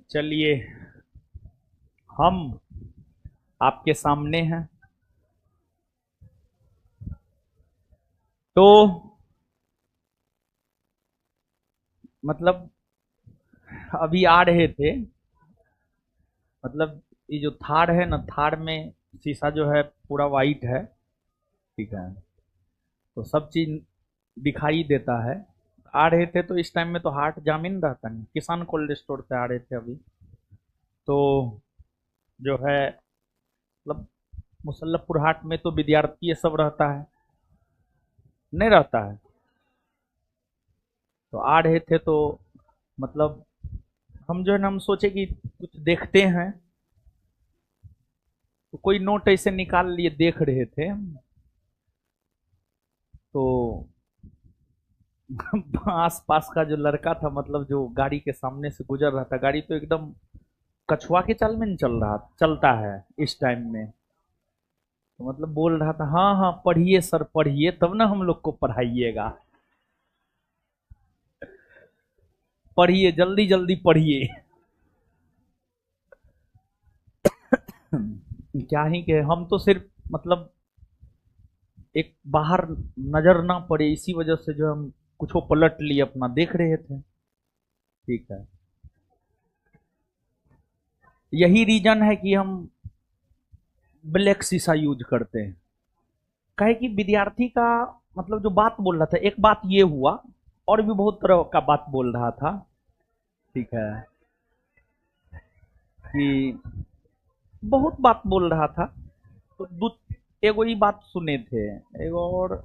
चलिए, हम आपके सामने हैं। तो मतलब अभी आ रहे थे। मतलब ये जो थार है ना, थार में शीशा जो है पूरा वाइट है। ठीक है। तो सब चीज दिखाई देता है। आ रहे थे तो इस टाइम में तो हाट जामिन रहता नहीं, किसान कोल्ड स्टोर से आ रहे थे अभी। तो जो है मतलब मुसल्लफपुर हाट में तो विद्यार्थी ये सब रहता है, नहीं रहता है। तो आ रहे थे तो मतलब हम जो है ना, हम सोचे कि कुछ देखते हैं। तो कोई नोट ऐसे निकाल लिए, देख रहे थे। तो आस पास का जो लड़का था, मतलब जो गाड़ी के सामने से गुजर रहा था, गाड़ी तो एकदम कछुआ के चाल में नहीं चलता है इस टाइम में। तो मतलब बोल रहा था, हाँ हाँ पढ़िए सर पढ़िए, तब ना हम लोग को पढ़ाइएगा। पढ़िए जल्दी जल्दी पढ़िए। क्या ही के, हम तो सिर्फ मतलब एक बाहर नजर ना पड़े इसी वजह से जो हम कुछ पलट लिए, अपना देख रहे थे। ठीक है। यही रीजन है कि हम ब्लैक शीशा यूज करते हैं। कहे कि विद्यार्थी का मतलब जो बात बोल रहा था, एक बात ये हुआ, और भी बहुत तरह का बात बोल रहा था। ठीक है। कि बहुत बात बोल रहा था। तो दू एगो ही बात सुने थे, एगो और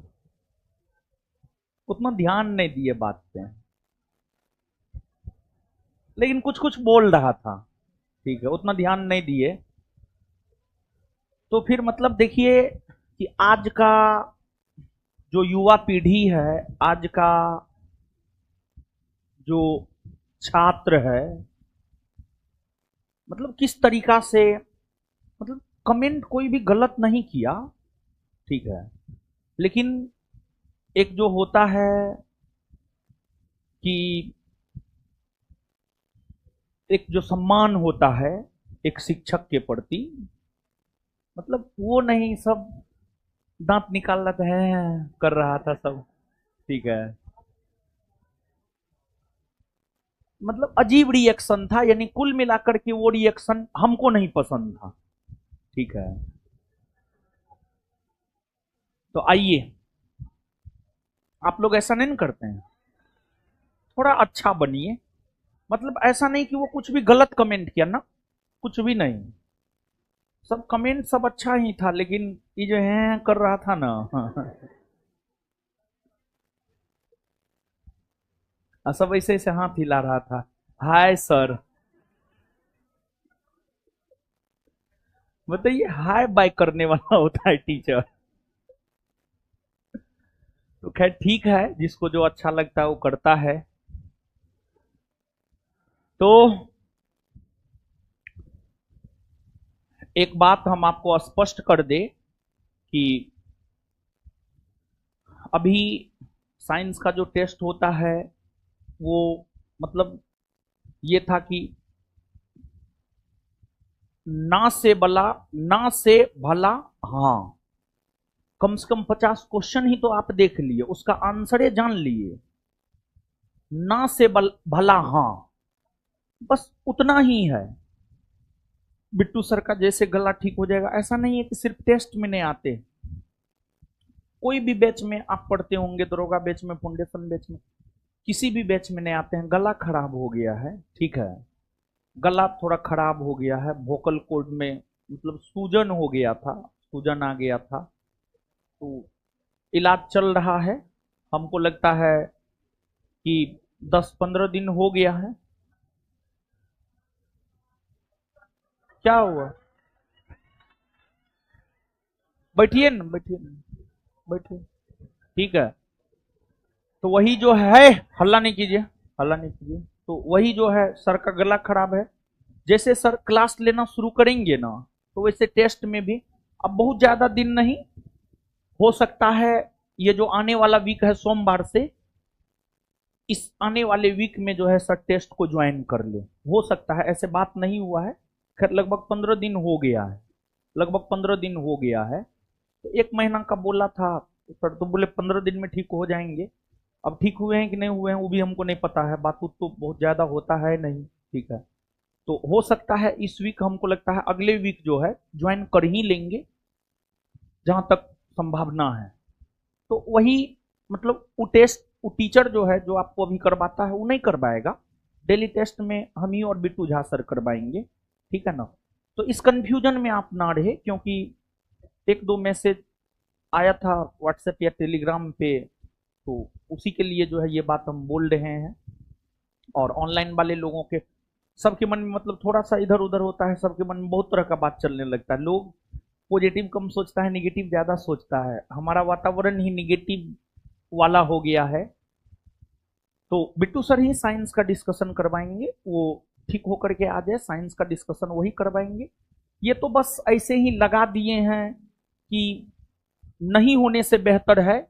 उतना ध्यान नहीं दिए बात पे, लेकिन कुछ कुछ बोल रहा था। ठीक है, उतना ध्यान नहीं दिए। तो फिर मतलब देखिए कि आज का जो युवा पीढ़ी है, आज का जो छात्र है, मतलब किस तरीका से, मतलब कमेंट कोई भी गलत नहीं किया। ठीक है। लेकिन एक जो होता है कि एक जो सम्मान होता है एक शिक्षक के प्रति, मतलब वो नहीं, सब दांत निकाल रहा था, हैं कर रहा था सब। ठीक है। मतलब अजीब रिएक्शन था, यानी कुल मिलाकर के वो रिएक्शन हमको नहीं पसंद था। ठीक है। तो आइए, आप लोग ऐसा नहीं करते हैं, थोड़ा अच्छा बनिए। मतलब ऐसा नहीं कि वो कुछ भी गलत कमेंट किया ना, कुछ भी नहीं। सब कमेंट सब अच्छा ही था, लेकिन ये जो है कर रहा था ना। सब ऐसे ऐसे हाथ हिला रहा था, हाय सर। बताइए, हाय बाय करने वाला होता है टीचर। तो खैर ठीक है, जिसको जो अच्छा लगता है वो करता है। तो एक बात हम आपको स्पष्ट कर दे कि अभी साइंस का जो टेस्ट होता है वो मतलब ये था कि ना से भला, ना से भला, हाँ। कम से कम 50 क्वेश्चन ही तो आप देख लिए, उसका आंसर जान लिए। ना से भला, हाँ। बस उतना ही है। बिट्टू सर का जैसे गला ठीक हो जाएगा, ऐसा नहीं है कि सिर्फ टेस्ट में नहीं आते। कोई भी बैच में आप पढ़ते होंगे, दरोगा बैच में, फाउंडेशन बैच में, किसी भी बैच में नहीं आते हैं, गला खराब हो गया है। ठीक है। गला थोड़ा खराब हो गया है, वोकल कोड में मतलब सूजन हो गया था, सूजन आ गया था। तो इलाज चल रहा है। हमको लगता है कि 10-15 दिन हो गया है। क्या हुआ? बैठिए ना, बैठिए ना, बैठिए। ठीक है। तो वही जो है, हल्ला नहीं कीजिए, हल्ला नहीं कीजिए। तो वही जो है, सर का गला खराब है। जैसे सर क्लास लेना शुरू करेंगे ना, तो वैसे टेस्ट में भी अब बहुत ज्यादा दिन नहीं, हो सकता है ये जो आने वाला वीक है सोमवार से, इस आने वाले वीक में जो है सर टेस्ट को ज्वाइन कर ले। हो सकता है, ऐसे बात नहीं हुआ है, खैर लगभग 15 दिन हो गया है, लगभग 15 दिन हो गया है। तो 1 महीना का बोला था सर, तो बोले 15 दिन में ठीक हो जाएंगे। अब ठीक हुए हैं कि नहीं हुए हैं वो भी हमको नहीं पता है, बात तो बहुत ज्यादा होता है नहीं, ठीक है। तो हो सकता है इस वीक, हमको लगता है अगले वीक जो है ज्वाइन कर ही लेंगे, जहां तक संभावना है। तो वही मतलब वो टेस्ट, वो टीचर जो है जो आपको अभी करवाता है वो नहीं करवाएगा, डेली टेस्ट में हम ही और बिट्टू झा सर करवाएंगे, ठीक है ना। तो इस कंफ्यूजन में आप ना रहे, क्योंकि 1-2 मैसेज आया था व्हाट्सएप या टेलीग्राम पे, तो उसी के लिए जो है ये बात हम बोल रहे हैं। और ऑनलाइन वाले लोगों के सबके मन में मतलब थोड़ा सा इधर उधर होता है, सबके मन में बहुत तरह का बात चलने लगता है। लोग पॉजिटिव कम सोचता है, निगेटिव ज्यादा सोचता है, हमारा वातावरण ही निगेटिव वाला हो गया है। तो बिट्टू सर ही साइंस का डिस्कशन करवाएंगे, वो ठीक होकर के आ जाए, साइंस का डिस्कशन वही करवाएंगे। ये तो बस ऐसे ही लगा दिए हैं कि नहीं होने से बेहतर है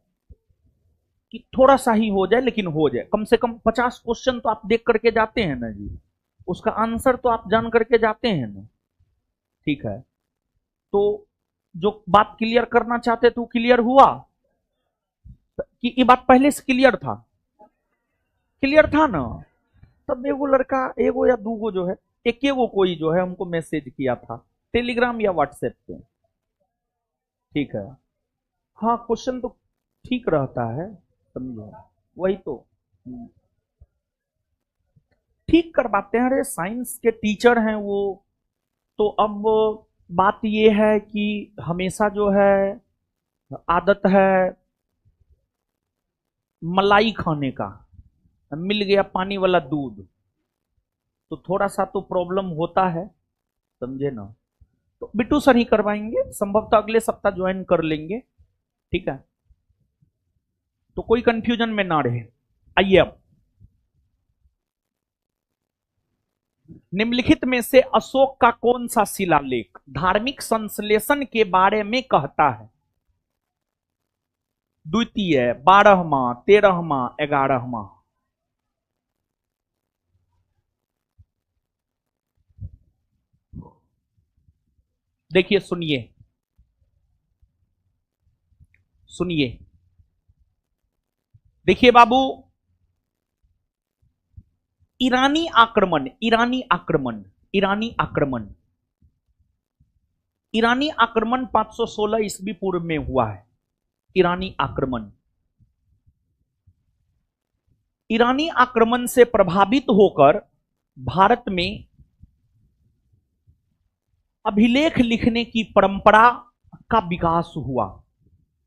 कि थोड़ा सा ही हो जाए, लेकिन हो जाए। कम से कम 50 क्वेश्चन तो आप देख करके जाते हैं ना जी, उसका आंसर तो आप जान करके जाते हैं ना, ठीक है। तो जो बात क्लियर करना चाहते थे वो क्लियर हुआ कि ये बात पहले से क्लियर था, क्लियर था ना। तब एगो लड़का, एगो या दूगो जो है, एक एगो कोई जो है हमको मैसेज किया था टेलीग्राम या व्हाट्सएप पे, ठीक है। हाँ, क्वेश्चन तो ठीक रहता है, समझो, वही तो ठीक करवाते हैं। अरे साइंस के टीचर हैं वो, तो अब बात ये है कि हमेशा जो है आदत है मलाई खाने का, मिल गया पानी वाला दूध, तो थोड़ा सा तो प्रॉब्लम होता है, समझे ना। तो बिट्टू सर ही करवाएंगे, संभवतः अगले सप्ताह ज्वाइन कर लेंगे, ठीक है। तो कोई कंफ्यूजन में ना रहे। आइए अब निम्नलिखित में से अशोक का कौन सा शिलालेख धार्मिक संश्लेषण के बारे में कहता है? द्वितीय, 12वां, 13वां, 11वां। देखिए, सुनिए सुनिए, देखिए बाबू, ईरानी आक्रमण, ईरानी आक्रमण, ईरानी आक्रमण, ईरानी आक्रमण 516 ईस्वी पूर्व में हुआ है। ईरानी आक्रमण, ईरानी आक्रमण से प्रभावित होकर भारत में अभिलेख लिखने की परंपरा का विकास हुआ,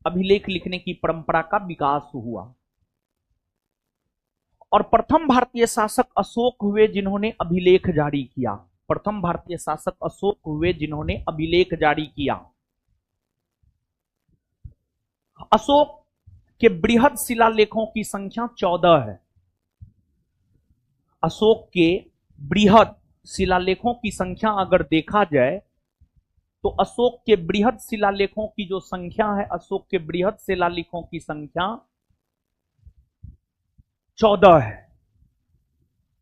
अभिलेख लिखने की परंपरा का विकास हुआ। और प्रथम भारतीय शासक अशोक हुए जिन्होंने अभिलेख जारी किया, प्रथम भारतीय शासक अशोक हुए जिन्होंने अभिलेख जारी किया। अशोक के बृहद शिलालेखों की संख्या 14 है। अशोक के बृहद शिलालेखों की संख्या अगर देखा जाए तो अशोक के बृहद शिलालेखों की जो संख्या है, अशोक के बृहद शिलालेखों की संख्या 14 है।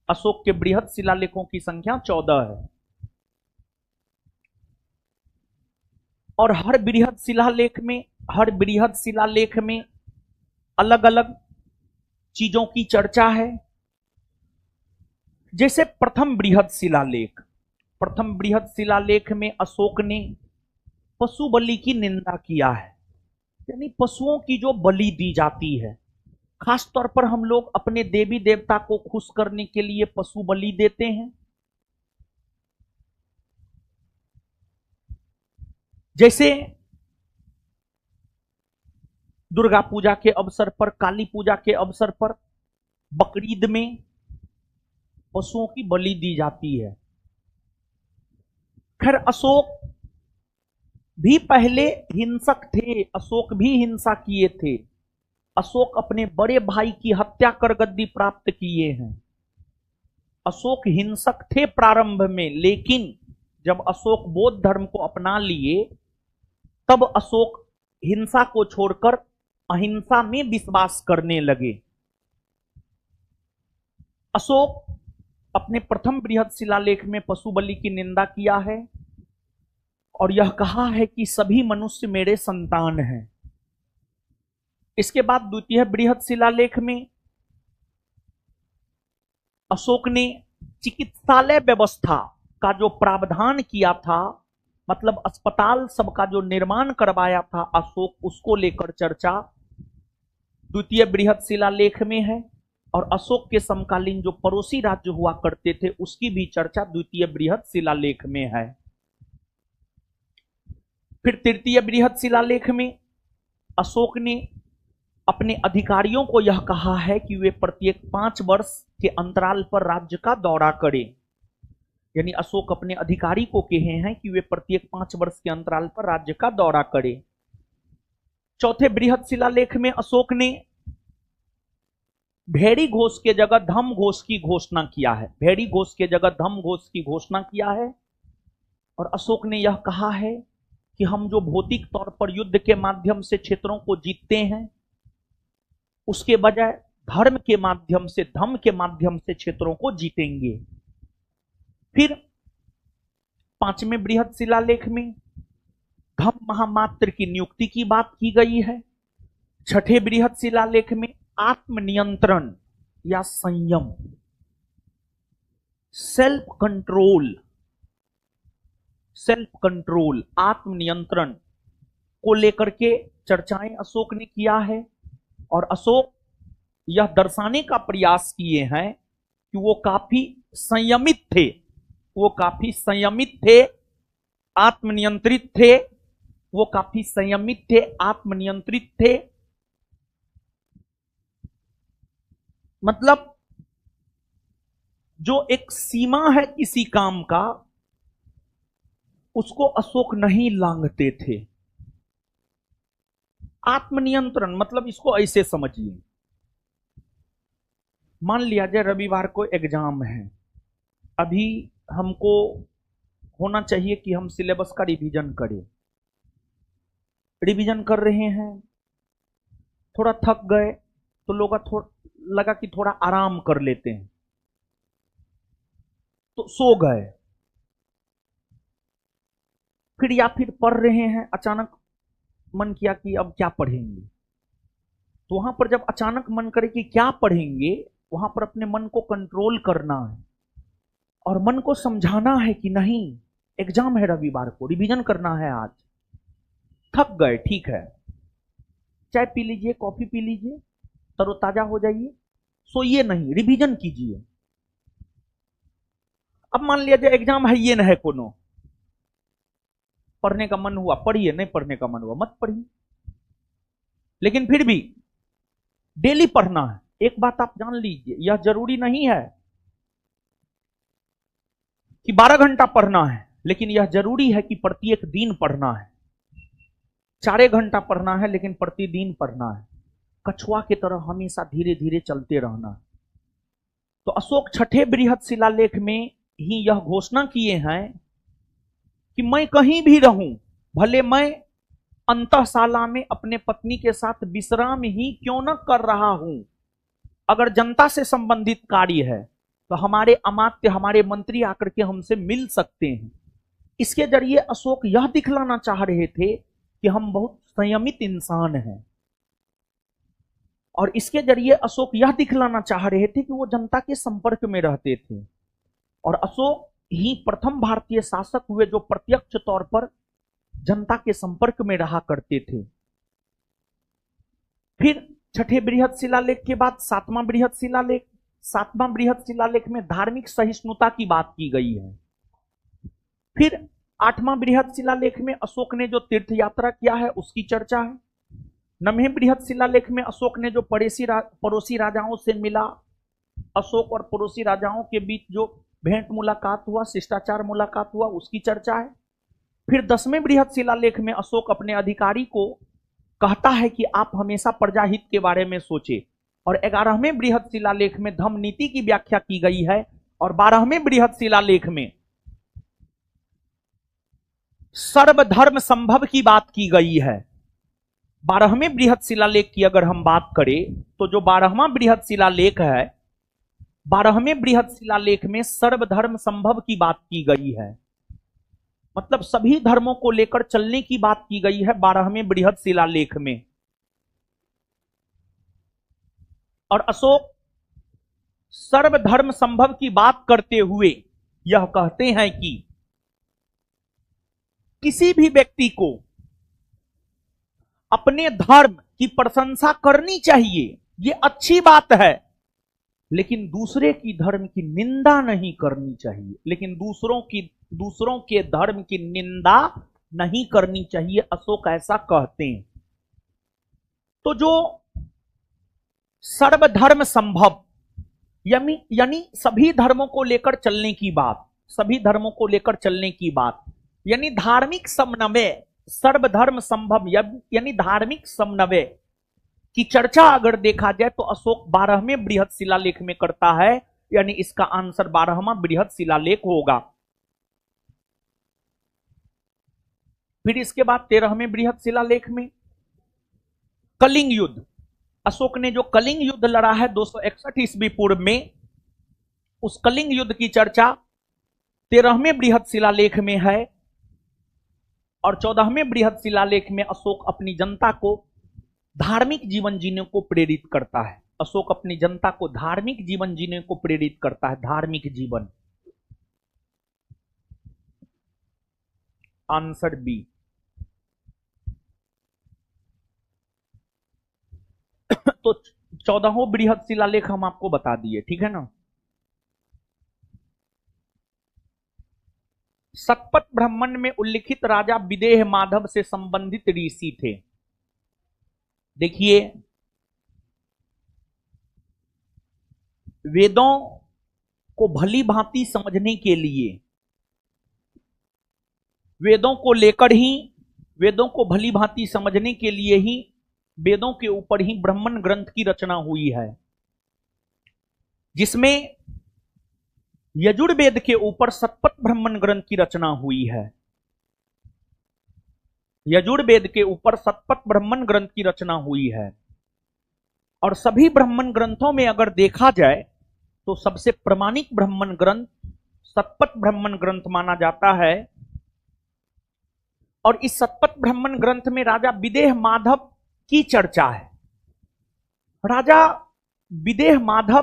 अशोक के बृहद शिलालेखों की संख्या 14 है। और हर बृहद शिलालेख में, हर बृहद शिलालेख में अलग अलग चीजों की चर्चा है। जैसे प्रथम बृहद शिलालेख, प्रथम बृहद शिलालेख में अशोक ने पशु बलि की निंदा किया है, यानी पशुओं की जो बलि दी जाती है, खास तौर पर हम लोग अपने देवी देवता को खुश करने के लिए पशु बलि देते हैं। जैसे दुर्गा पूजा के अवसर पर, काली पूजा के अवसर पर, बकरीद में पशुओं की बलि दी जाती है। खैर अशोक भी पहले हिंसक थे, अशोक भी हिंसा किए थे। अशोक अपने बड़े भाई की हत्या कर गद्दी प्राप्त किए हैं। अशोक हिंसक थे प्रारंभ में, लेकिन जब अशोक बौद्ध धर्म को अपना लिए तब अशोक हिंसा को छोड़कर अहिंसा में विश्वास करने लगे। अशोक अपने प्रथम बृहद शिलालेख में पशु बलि की निंदा किया है और यह कहा है कि सभी मनुष्य मेरे संतान हैं। इसके बाद द्वितीय बृहद शिलालेख में अशोक ने चिकित्सालय व्यवस्था का जो प्रावधान किया था, मतलब अस्पताल सबका जो निर्माण करवाया था अशोक, उसको लेकर चर्चा द्वितीय बृहद शिलालेख में है। और अशोक के समकालीन जो पड़ोसी राज्य हुआ करते थे उसकी भी चर्चा द्वितीय बृहद शिलालेख में है। फिर तृतीय बृहद शिलालेख में अशोक ने अपने अधिकारियों को यह कहा है कि वे प्रत्येक 5 वर्ष के अंतराल पर राज्य का दौरा करें। यानी अशोक अपने अधिकारी को कहे हैं कि वे प्रत्येक 5 वर्ष के अंतराल पर राज्य का दौरा करें। चौथे बृहद शिलालेख में अशोक ने भेड़ी घोष के जगह धम घोष की घोषणा किया है। भेड़ी घोष के जगह धम घोष की घोषणा किया है और अशोक ने यह कहा है कि हम जो भौतिक तौर पर युद्ध के माध्यम से क्षेत्रों को जीतते हैं, उसके बजाय धर्म के माध्यम से, धम्म के माध्यम से क्षेत्रों को जीतेंगे। फिर 5वें बृहद शिलालेख में धम्म महामात्र की नियुक्ति की बात की गई है। 6ठे बृहद शिलालेख में आत्मनियंत्रण या संयम, सेल्फ कंट्रोल, आत्मनियंत्रण को लेकर के चर्चाएं अशोक ने किया है। और अशोक यह दर्शाने का प्रयास किए हैं कि वो काफी संयमित थे, आत्मनियंत्रित थे, वो काफी संयमित थे, आत्मनियंत्रित थे। मतलब जो एक सीमा है किसी काम का, उसको अशोक नहीं लांघते थे। आत्मनियंत्रण मतलब इसको ऐसे समझिए, मान लिया जाए रविवार को एग्जाम है, अभी हमको होना चाहिए कि हम सिलेबस का रिवीजन करें। रिवीजन कर रहे हैं, थोड़ा थक गए तो लगा कि थोड़ा आराम कर लेते हैं, तो सो गए। फिर पढ़ रहे हैं, अचानक मन किया कि अब क्या पढ़ेंगे। तो वहां पर जब अचानक मन करे कि क्या पढ़ेंगे, वहां पर अपने मन को कंट्रोल करना है और मन को समझाना है कि नहीं, एग्जाम है रविवार को, रिवीजन करना है आज। थक गए, ठीक है, चाय पी लीजिए, कॉफी पी लीजिए, तरोताजा हो जाइए, सोइए नहीं, रिवीजन कीजिए। अब मान लिया जाए एग्जाम है, ये न है कोनो, पढ़ने का मन हुआ पढ़िए, नहीं पढ़ने का मन हुआ मत पढ़िए। लेकिन फिर भी डेली पढ़ना है। एक बात आप जान लीजिए, यह जरूरी नहीं है कि 12 घंटा पढ़ना है, लेकिन यह जरूरी है कि प्रत्येक दिन पढ़ना है। 4 घंटा पढ़ना है, लेकिन प्रतिदिन पढ़ना है। कछुआ की तरह हमेशा धीरे धीरे चलते रहना है। तो अशोक 6ठे बृहद शिलालेख में ही यह घोषणा किए हैं कि मैं कहीं भी रहूं, भले मैं अंतःशाला में अपने पत्नी के साथ विश्राम ही क्यों न कर रहा हूं, अगर जनता से संबंधित कार्य है तो हमारे अमात्य, हमारे मंत्री आकर के हमसे मिल सकते हैं। इसके जरिए अशोक यह दिखलाना चाह रहे थे कि हम बहुत संयमित इंसान हैं, और इसके जरिए अशोक यह दिखलाना चाह रहे थे कि वो जनता के संपर्क में रहते थे। और अशोक ही प्रथम भारतीय शासक हुए जो प्रत्यक्ष तौर पर जनता के संपर्क में रहा करते थे। फिर 6ठे बृहद शिलालेख के बाद 7वां बृहद शिलालेख, 7वां बृहद शिलालेख में धार्मिक सहिष्णुता की बात की गई है। फिर 8वां बृहद शिलालेख में अशोक ने जो तीर्थ यात्रा किया है उसकी चर्चा है। 9वें बृहद शिलालेख में अशोक ने जो पड़ोसी राजाओं से मिला, अशोक और पड़ोसी राजाओं के बीच जो भेंट मुलाकात हुआ, शिष्टाचार मुलाकात हुआ, उसकी चर्चा है। फिर 10वें बृहद शिलालेख में अशोक अपने अधिकारी को कहता है कि आप हमेशा प्रजाहित के बारे में सोचे। और 11वें बृहद शिलालेख में धम्म नीति की व्याख्या की गई है। और 12वें बृहद शिलालेख में सर्वधर्म संभव की बात की गई है। 12वें बृहद शिलालेख की अगर हम बात करें तो जो 12वां बृहद शिलालेख है 12वें बृहद शिलालेख में सर्वधर्म संभव की बात की गई है, मतलब सभी धर्मों को लेकर चलने की बात की गई है 12वें बृहद शिलालेख में। और अशोक सर्वधर्म संभव की बात करते हुए यह कहते हैं कि किसी भी व्यक्ति को अपने धर्म की प्रशंसा करनी चाहिए, ये अच्छी बात है, लेकिन दूसरे की धर्म की निंदा नहीं करनी चाहिए, लेकिन दूसरों के धर्म की निंदा नहीं करनी चाहिए, अशोक ऐसा कहते हैं। तो जो सर्वधर्म संभव यानी सभी धर्मों को लेकर चलने की बात, सभी धर्मों को लेकर चलने की बात, यानी धार्मिक समन्वय, सर्वधर्म संभव यानी धार्मिक समन्वय की चर्चा अगर देखा जाए तो अशोक 12वें बृहद शिलालेख में करता है, यानी इसका आंसर 12वां बृहद शिलालेख होगा। फिर इसके बाद 13वें बृहद शिलालेख में कलिंग युद्ध, अशोक ने जो कलिंग युद्ध लड़ा है 261 ईस्वी पूर्व में, उस कलिंग युद्ध की चर्चा 13वें बृहद शिलालेख में है। और 14वें बृहद शिलालेख में अशोक अपनी जनता को धार्मिक जीवन जीने को प्रेरित करता है, अशोक अपनी जनता को धार्मिक जीवन जीने को प्रेरित करता है, धार्मिक जीवन। Answer B. तो 14वां बृहद शिलालेख हम आपको बता दिए, ठीक है ना। शतपथ ब्राह्मण में उल्लिखित राजा विदेह माधव से संबंधित ऋषि थे। देखिए, वेदों को भली भांति समझने के लिए, वेदों को लेकर ही, वेदों को भली भांति समझने के लिए ही वेदों के ऊपर ही ब्राह्मण ग्रंथ की रचना हुई है, जिसमें यजुर्वेद के ऊपर शतपथ ब्राह्मण ग्रंथ की रचना हुई है। यजुर्वेद के ऊपर शतपथ ब्राह्मण ग्रंथ की रचना हुई है। और सभी ब्राह्मण ग्रंथों में अगर देखा जाए तो सबसे प्रमाणिक ब्राह्मण ग्रंथ शतपथ ब्राह्मण ग्रंथ माना जाता है। और इस शतपथ ब्राह्मण ग्रंथ में राजा विदेह माधव की चर्चा है। राजा विदेह माधव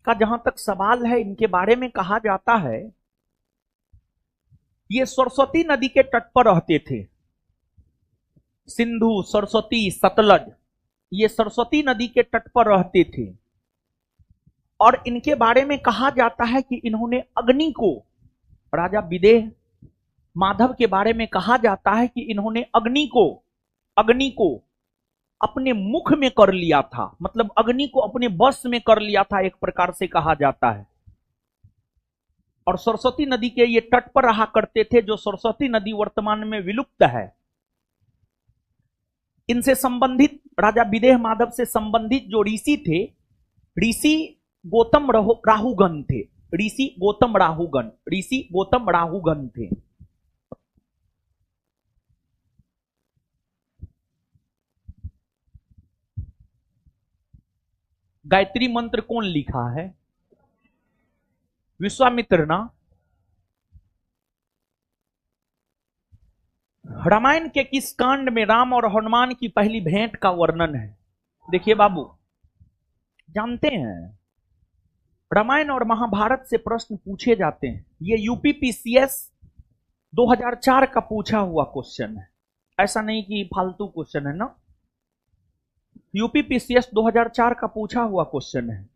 का जहां तक सवाल है, इनके बारे में कहा जाता है, ये सरस्वती नदी के तट पर रहते थे। सिंधु, सरस्वती, सतलज, ये सरस्वती नदी के तट पर रहते थे। और इनके बारे में कहा जाता है कि इन्होंने अग्नि को, राजा विदेह माधव के बारे में कहा जाता है कि इन्होंने अग्नि को अपने मुख में कर लिया था, मतलब अग्नि को अपने वश में कर लिया था, एक प्रकार से कहा जाता है। और सरस्वती नदी के ये तट पर रहा करते थे, जो सरस्वती नदी वर्तमान में विलुप्त है। इनसे संबंधित, राजा विदेह माधव से संबंधित जो ऋषि थे, ऋषि गौतम राहुगण थे, ऋषि गौतम राहुगण थे। गायत्री मंत्र कौन लिखा है? विश्वामित्र ना। रामायण के किस कांड में राम और हनुमान की पहली भेंट का वर्णन है? देखिए बाबू, जानते हैं रामायण और महाभारत से प्रश्न पूछे जाते हैं। ये यूपीपीसीएस 2004 का पूछा हुआ क्वेश्चन है, ऐसा नहीं कि फालतू क्वेश्चन है ना। यूपीपीसीएस 2004 का पूछा हुआ क्वेश्चन है।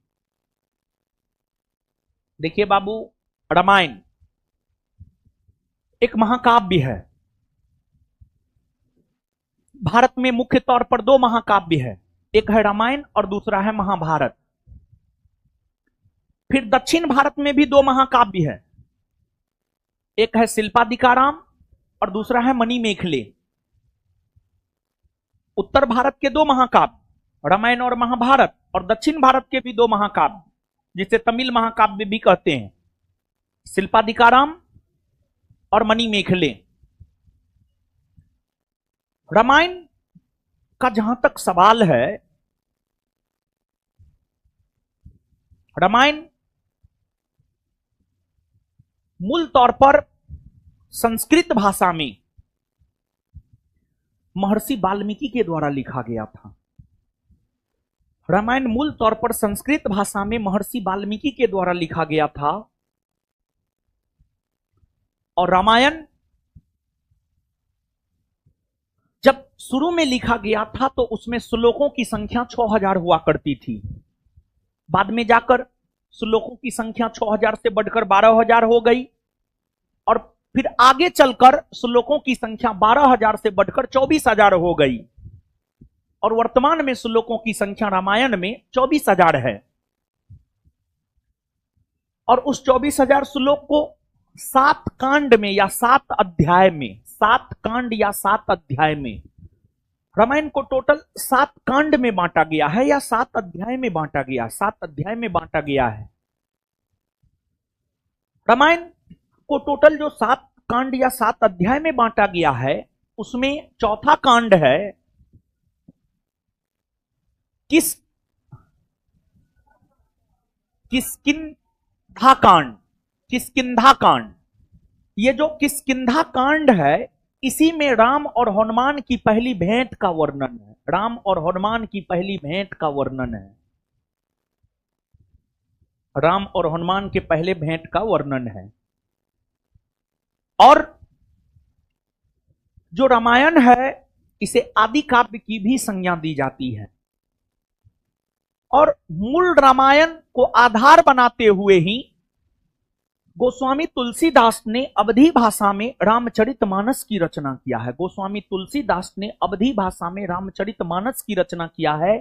देखिए बाबू, रामायण एक महाकाव्य है। भारत में मुख्य तौर पर दो महाकाव्य है, एक है रामायण और दूसरा है महाभारत। फिर दक्षिण भारत में भी दो महाकाव्य है, एक है शिल्पादिकाराम और दूसरा है मणिमेखले। उत्तर भारत के दो महाकाव्य रामायण और महाभारत, और दक्षिण भारत के भी दो महाकाव्य, जिसे तमिल महाकाव्य भी कहते हैं, शिल्पादिकाराम और मणिमेखले। रामायण का जहां तक सवाल है, रामायण मूल तौर पर संस्कृत भाषा में महर्षि वाल्मीकि के द्वारा लिखा गया था। रामायण मूल तौर पर संस्कृत भाषा में महर्षि वाल्मीकि के द्वारा लिखा गया था और रामायण जब शुरू में लिखा गया था तो उसमें श्लोकों की संख्या 6000 हुआ करती थी। बाद में जाकर श्लोकों की संख्या 6000 से बढ़कर 12000 हो गई और फिर आगे चलकर श्लोकों की संख्या 12000 से बढ़कर 24000 हो गई और वर्तमान में श्लोकों की संख्या रामायण में 24000 है। और उस 24000 श्लोक को 7 कांड में या 7 अध्याय में, 7 कांड या 7 अध्याय में, रामायण को टोटल 7 कांड में बांटा गया है या 7 अध्याय में बांटा गया, 7 अध्याय में बांटा गया है। रामायण को टोटल जो 7 कांड या 7 अध्याय में बांटा गया है उसमें चौथा कांड है किष्किंधा कांड। किष्किंधा कांड, ये जो किष्किंधा कांड है इसी में राम और हनुमान की पहली भेंट का वर्णन है। राम और हनुमान की पहली भेंट का वर्णन है। राम और हनुमान के पहले भेंट का वर्णन है। और जो रामायण है इसे आदि काव्य की भी संज्ञा दी जाती है और मूल रामायण को आधार बनाते हुए ही गोस्वामी तुलसीदास ने अवधी भाषा में रामचरितमानस की रचना किया है। गोस्वामी तुलसीदास ने अवधी भाषा में रामचरितमानस की रचना किया है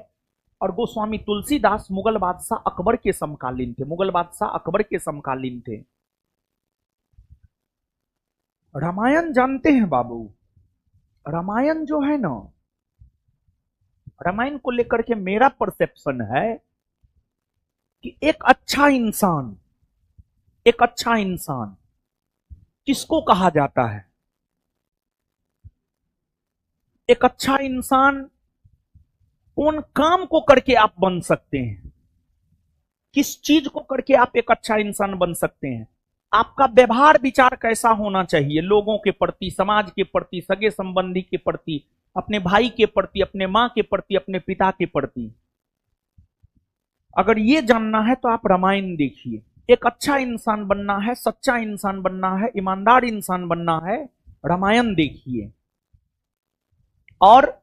और गोस्वामी तुलसीदास मुगल बादशाह अकबर के समकालीन थे। मुगल बादशाह अकबर के समकालीन थे। रामायण जानते हैं बाबू, रामायण जो है ना, रामायण को लेकर के मेरा परसेप्शन है कि एक अच्छा इंसान किसको कहा जाता है? एक अच्छा इंसान कौन काम को करके आप बन सकते हैं? किस चीज को करके आप एक अच्छा इंसान बन सकते हैं? आपका व्यवहार विचार कैसा होना चाहिए लोगों के प्रति, समाज के प्रति, सगे संबंधी के प्रति, अपने भाई के प्रति, अपने मां के प्रति, अपने पिता के प्रति। अगर ये जानना है तो आप रामायण देखिए। एक अच्छा इंसान बनना है, सच्चा इंसान बनना है, ईमानदार इंसान बनना है, रामायण देखिए। और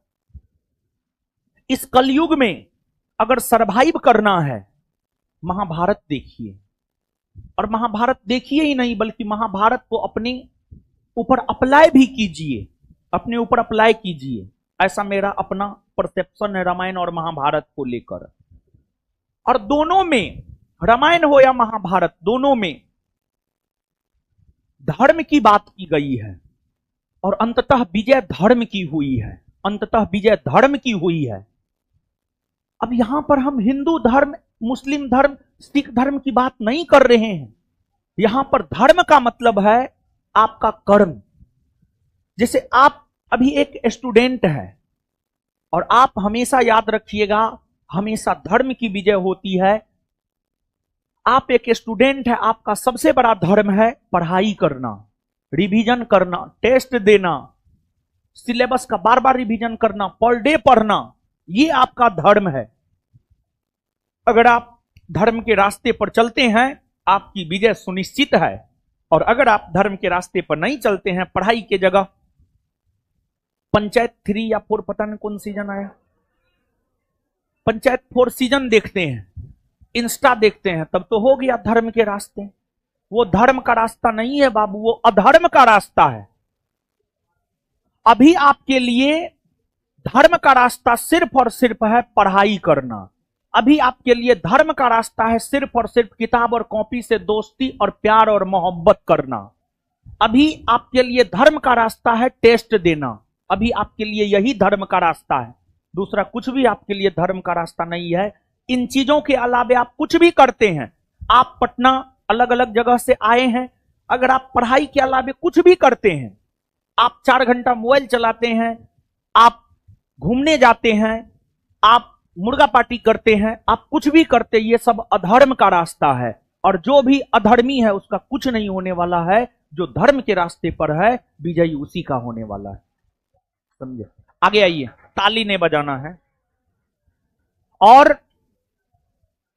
इस कलयुग में अगर सरवाइव करना है महाभारत देखिए। और महाभारत देखिए ही नहीं बल्कि महाभारत को अपने ऊपर अप्लाई भी कीजिए, अपने ऊपर अप्लाई कीजिए। ऐसा मेरा अपना परसेप्शन है रामायण और महाभारत को लेकर। और दोनों में, रामायण हो या महाभारत, दोनों में धर्म की बात की गई है और अंततः विजय धर्म की हुई है। अंततः विजय धर्म की हुई है। अब यहां पर हम हिंदू धर्म, मुस्लिम धर्म, सिख धर्म की बात नहीं कर रहे हैं। यहां पर धर्म का मतलब है आपका कर्म। जैसे आप अभी एक स्टूडेंट है और आप हमेशा याद रखिएगा, हमेशा धर्म की विजय होती है। आप एक स्टूडेंट है, आपका सबसे बड़ा धर्म है पढ़ाई करना, रिवीजन करना, टेस्ट देना, सिलेबस का बार बार रिवीजन करना, पर डे पढ़ना, ये आपका धर्म है। अगर आप धर्म के रास्ते पर चलते हैं आपकी विजय सुनिश्चित है। और अगर आप धर्म के रास्ते पर नहीं चलते हैं, पढ़ाई के जगह पंचायत 3 या 4, पता नहीं कौन सीजन आया, पंचायत 4 सीजन देखते हैं, इंस्टा देखते हैं, तब तो हो गया धर्म के रास्ते। वो धर्म का रास्ता नहीं है बाबू, वो अधर्म का रास्ता है। अभी आपके लिए धर्म का रास्ता सिर्फ और सिर्फ है पढ़ाई करना। अभी आपके लिए धर्म का रास्ता है सिर्फ और सिर्फ किताब और कॉपी से दोस्ती और प्यार और मोहब्बत करना। अभी आपके लिए धर्म का रास्ता है टेस्ट देना। अभी आपके लिए यही धर्म का रास्ता है, दूसरा कुछ भी आपके लिए धर्म का रास्ता नहीं है। इन चीजों के अलावा आप कुछ भी करते हैं, आप पटना अलग अलग जगह से आए हैं, अगर आप पढ़ाई के अलावा कुछ भी करते हैं, आप 4 घंटा मोबाइल चलाते हैं, आप घूमने जाते हैं, आप मुर्गा पार्टी करते हैं, आप कुछ भी करते, ये सब अधर्म का रास्ता है। और जो भी अधर्मी है उसका कुछ नहीं होने वाला है, जो धर्म के रास्ते पर है विजयी उसी का होने वाला है। समझे? आगे आइए, ताली ने बजाना है। और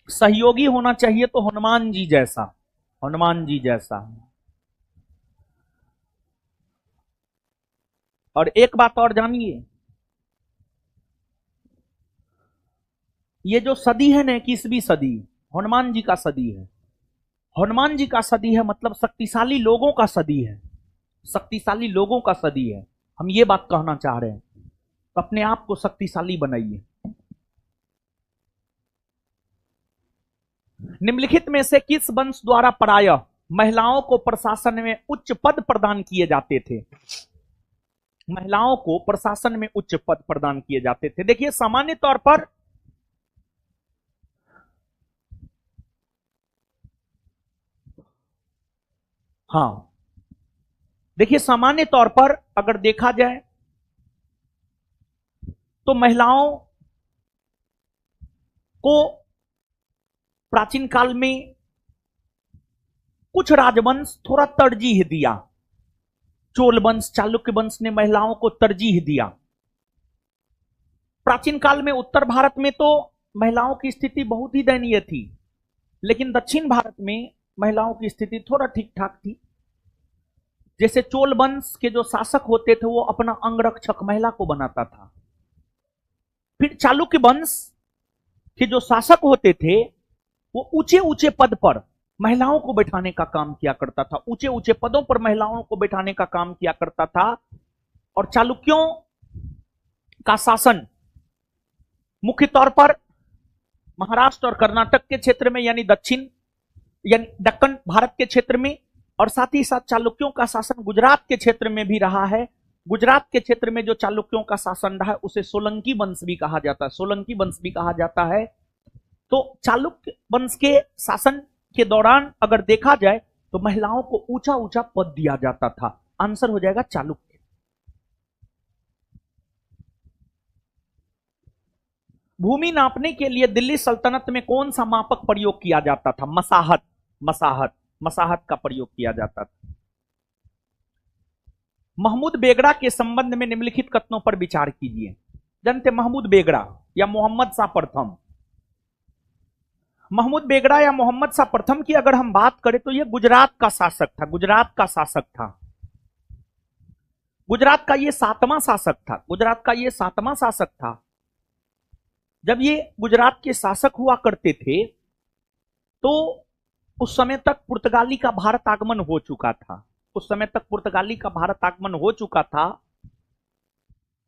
सहयोगी होना चाहिए तो हनुमान जी जैसा, हनुमान जी जैसा। और एक बात और जानिए, ये जो सदी है ना, 21वीं सदी हनुमान जी का सदी है। हनुमान जी का सदी है मतलब शक्तिशाली लोगों का सदी है, शक्तिशाली लोगों का सदी है। हम ये बात कहना चाह रहे हैं, तो अपने आप को शक्तिशाली बनाइए। निम्नलिखित में से किस वंश द्वारा प्रायः महिलाओं को प्रशासन में उच्च पद प्रदान किए जाते थे? महिलाओं को प्रशासन में उच्च पद प्रदान किए जाते थे। देखिए सामान्य तौर पर हाँ, देखिए सामान्य तौर पर अगर देखा जाए तो महिलाओं को प्राचीन काल में कुछ राजवंश थोड़ा तरजीह दिया। चोल वंश, चालुक्य वंश ने महिलाओं को तरजीह दिया। प्राचीन काल में उत्तर भारत में तो महिलाओं की स्थिति बहुत ही दयनीय थी, लेकिन दक्षिण भारत में महिलाओं की स्थिति थोड़ा ठीक ठाक थी। जैसे चोल वंश के जो शासक होते थे वो अपना अंगरक्षक महिला को बनाता था। फिर चालुक्य वंश के जो शासक होते थे वो ऊंचे ऊंचे पद पर महिलाओं को बैठाने का काम किया करता था, ऊंचे ऊंचे पदों पर महिलाओं को बैठाने का काम किया करता था। और चालुक्यों का शासन मुख्य तौर पर महाराष्ट्र और कर्नाटक के क्षेत्र में, यानी दक्षिण यानी दक्कन भारत के क्षेत्र में, और साथ ही साथ चालुक्यों का शासन गुजरात के क्षेत्र में भी रहा है। गुजरात के क्षेत्र में जो चालुक्यों का शासन रहा है उसे सोलंकी वंश भी कहा जाता है, सोलंकी वंश भी कहा जाता है। तो चालुक्य वंश के शासन के दौरान अगर देखा जाए तो महिलाओं को ऊंचा ऊंचा पद दिया जाता था। आंसर हो जाएगा चालुक्य। भूमि नापने के लिए दिल्ली सल्तनत में कौन सा मापक प्रयोग किया जाता था? मसाहत, मसाहत, मसाहत का प्रयोग किया जाता था। महमूद बेगड़ा के संबंध में निम्नलिखित कथनों पर विचार कीजिए। जानते महमूद बेगड़ा या मोहम्मद शाह प्रथम? महमूद बेगड़ा या मोहम्मद शाह प्रथम की अगर हम बात करें तो यह गुजरात का शासक था, गुजरात का शासक था। गुजरात का यह 7वां शासक था, गुजरात का यह 7वां शासक था। जब ये गुजरात के शासक हुआ करते थे तो उस समय तक पुर्तगाली का भारत आगमन हो चुका था, उस समय तक पुर्तगाली का भारत आगमन हो चुका था।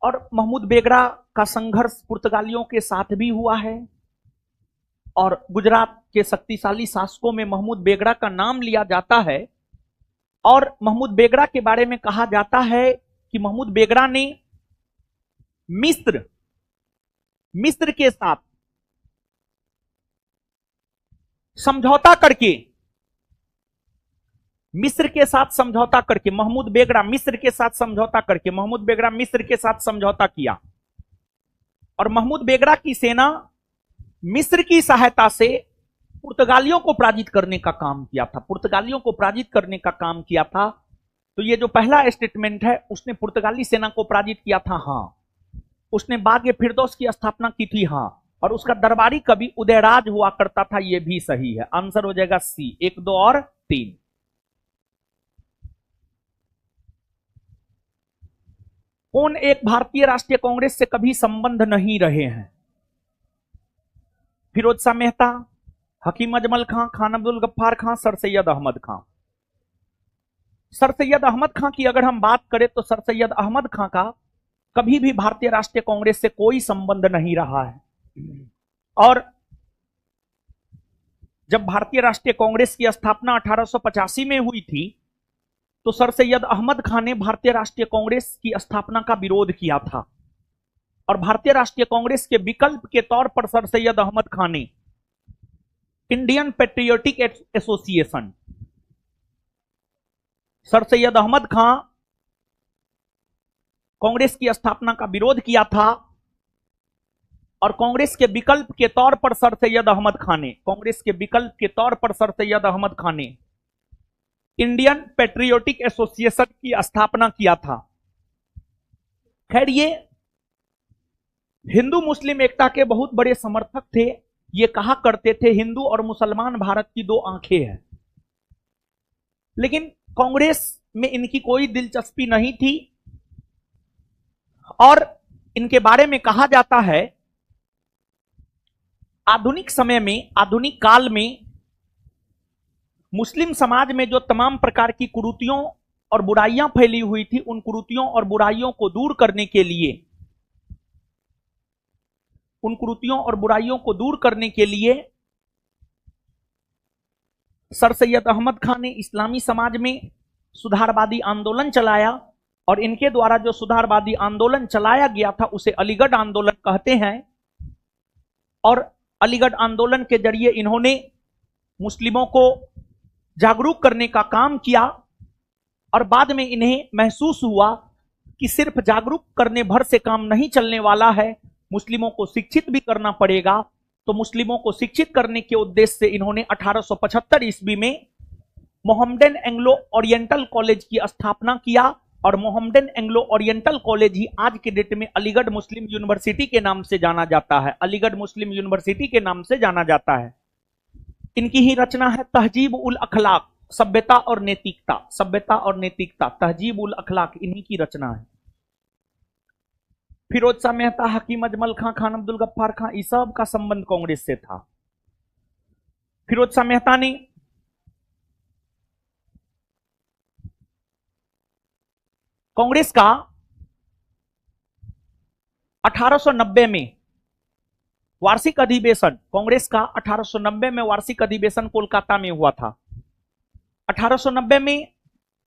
और महमूद बेगड़ा का संघर्ष पुर्तगालियों के साथ भी हुआ है, और गुजरात के शक्तिशाली शासकों में महमूद बेगड़ा का नाम लिया जाता है। और महमूद बेगड़ा के बारे में कहा जाता है कि महमूद बेगड़ा ने मिस्र के साथ समझौता करके, मिस्र के साथ समझौता करके महमूद बेगड़ा मिस्र के साथ समझौता करके महमूद बेगड़ा मिस्र के साथ समझौता किया। और महमूद बेगड़ा की सेना मिस्र की सहायता से पुर्तगालियों को पराजित करने का काम किया था, पुर्तगालियों को पराजित करने का काम किया था। तो ये जो पहला स्टेटमेंट है, उसने पुर्तगाली सेना को पराजित किया था, हाँ। उसने बाग फिरदौस की स्थापना की थी, हाँ। और उसका दरबारी कवि उदयराज हुआ करता था, यह भी सही है। आंसर हो जाएगा सी, 1, 2 और 3। कौन एक भारतीय राष्ट्रीय कांग्रेस से कभी संबंध नहीं रहे हैं? फिरोज शाह मेहता, हकीम अजमल खां, खान अब्दुल गफ्फार खां, सर सैयद अहमद खां। सर सैयद अहमद खां की अगर हम बात करें तो सर सैयद अहमद खां का कभी भी भारतीय राष्ट्रीय कांग्रेस से कोई संबंध नहीं रहा है। और जब भारतीय राष्ट्रीय कांग्रेस की स्थापना 1885 में हुई थी तो सर सैयद अहमद खां ने भारतीय राष्ट्रीय कांग्रेस की स्थापना का विरोध किया था। और भारतीय राष्ट्रीय कांग्रेस के विकल्प के तौर पर सर सैयद अहमद खां ने Indian patriotic association, sir Syed Ahmad Khan Congress की स्थापना का विरोध किया था। और कांग्रेस के विकल्प के तौर पर सर सैयद अहमद खान ने, कांग्रेस के विकल्प के तौर पर सर सैयद अहमद खान ने इंडियन पेट्रियोटिक एसोसिएशन की स्थापना किया था। खैर ये हिंदू मुस्लिम एकता के बहुत बड़े समर्थक थे। ये कहा करते थे हिंदू और मुसलमान भारत की दो आंखें हैं। लेकिन कांग्रेस में इनकी कोई दिलचस्पी नहीं थी और इनके बारे में कहा जाता है आधुनिक समय में, आधुनिक काल में मुस्लिम समाज में जो तमाम प्रकार की कुरीतियों और बुराइयां फैली हुई थी, उन कुरीतियों और बुराइयों को दूर करने के लिए, उन कुरीतियों और बुराइयों को दूर करने के लिए सर सैयद अहमद खान ने इस्लामी समाज में सुधारवादी आंदोलन चलाया और इनके द्वारा जो सुधारवादी आंदोलन चलाया गया था उसे अलीगढ़ आंदोलन कहते हैं। और अलीगढ़ आंदोलन के जरिए इन्होंने मुस्लिमों को जागरूक करने का काम किया और बाद में इन्हें महसूस हुआ कि सिर्फ जागरूक करने भर से काम नहीं चलने वाला है, मुस्लिमों को शिक्षित भी करना पड़ेगा। तो मुस्लिमों को शिक्षित करने के उद्देश्य से इन्होंने 1875 ईस्वी में मोहम्मदन एंग्लो ओरिएंटल कॉलेज की स्थापना किया और मोहम्मदन एंग्लो ओरिएंटल कॉलेज ही आज के डेट में अलीगढ़ मुस्लिम यूनिवर्सिटी के नाम से जाना जाता है, अलीगढ़ मुस्लिम यूनिवर्सिटी के नाम से जाना जाता है। इनकी ही रचना है तहजीब उल अखलाक, सभ्यता और नैतिकता, सभ्यता और नैतिकता, तहजीब उल अखलाक इन्हीं की रचना है। फिरोज शाह मेहता, हकीम अजमल खां, खान अब्दुल गफ्फार खां, इस सब का संबंध कांग्रेस से था। फिरोज शाह मेहता ने कांग्रेस का 1890 में वार्षिक अधिवेशन, कांग्रेस का 1890 में वार्षिक अधिवेशन कोलकाता में हुआ था। 1890 में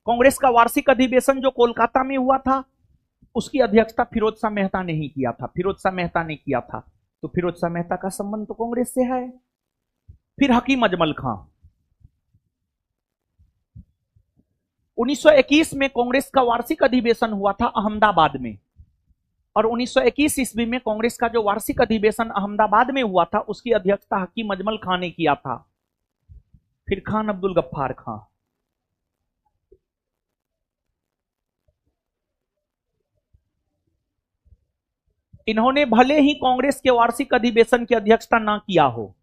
कांग्रेस का वार्षिक अधिवेशन जो कोलकाता में हुआ था उसकी अध्यक्षता फिरोज शाह मेहता ने ही किया था, फिरोज शाह मेहता ने किया था। तो फिरोज शाह मेहता का संबंध तो कांग्रेस से है। फिर हकीम अजमल खां, 1921 में कांग्रेस का वार्षिक अधिवेशन हुआ था अहमदाबाद में और 1921 ईस्वी में कांग्रेस का जो वार्षिक अधिवेशन अहमदाबाद में हुआ था उसकी अध्यक्षता हकीम अजमल खां ने किया था। फिर खान अब्दुल गफ्फार खां, इन्होंने भले ही कांग्रेस के वार्षिक अधिवेशन की अध्यक्षता ना किया हो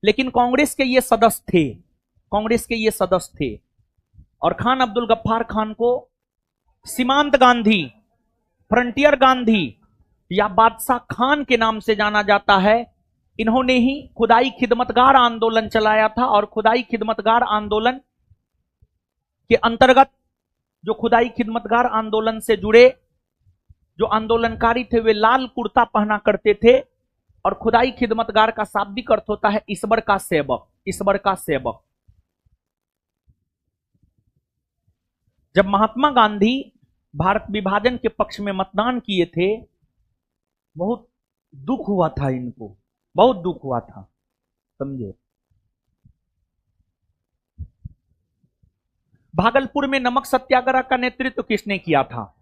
लेकिन कांग्रेस के ये सदस्य थे, कांग्रेस के ये सदस्य थे। और खान अब्दुल गफ्फार खान को सीमांत गांधी, फ्रंटियर गांधी या बादशाह खान के नाम से जाना जाता है। इन्होंने ही खुदाई खिदमतगार आंदोलन चलाया था और खुदाई खिदमतगार आंदोलन के अंतर्गत जो खुदाई खिदमतगार आंदोलन से जुड़े जो आंदोलनकारी थे वे लाल कुर्ता पहना करते थे और खुदाई खिदमतगार का शाब्दिक अर्थ होता है ईश्वर का सेवक, ईश्वर का सेवक। जब महात्मा गांधी भारत विभाजन के पक्ष में मतदान किए थे बहुत दुख हुआ था, इनको बहुत दुख हुआ था, समझे। भागलपुर में नमक सत्याग्रह का नेतृत्व किसने किया था?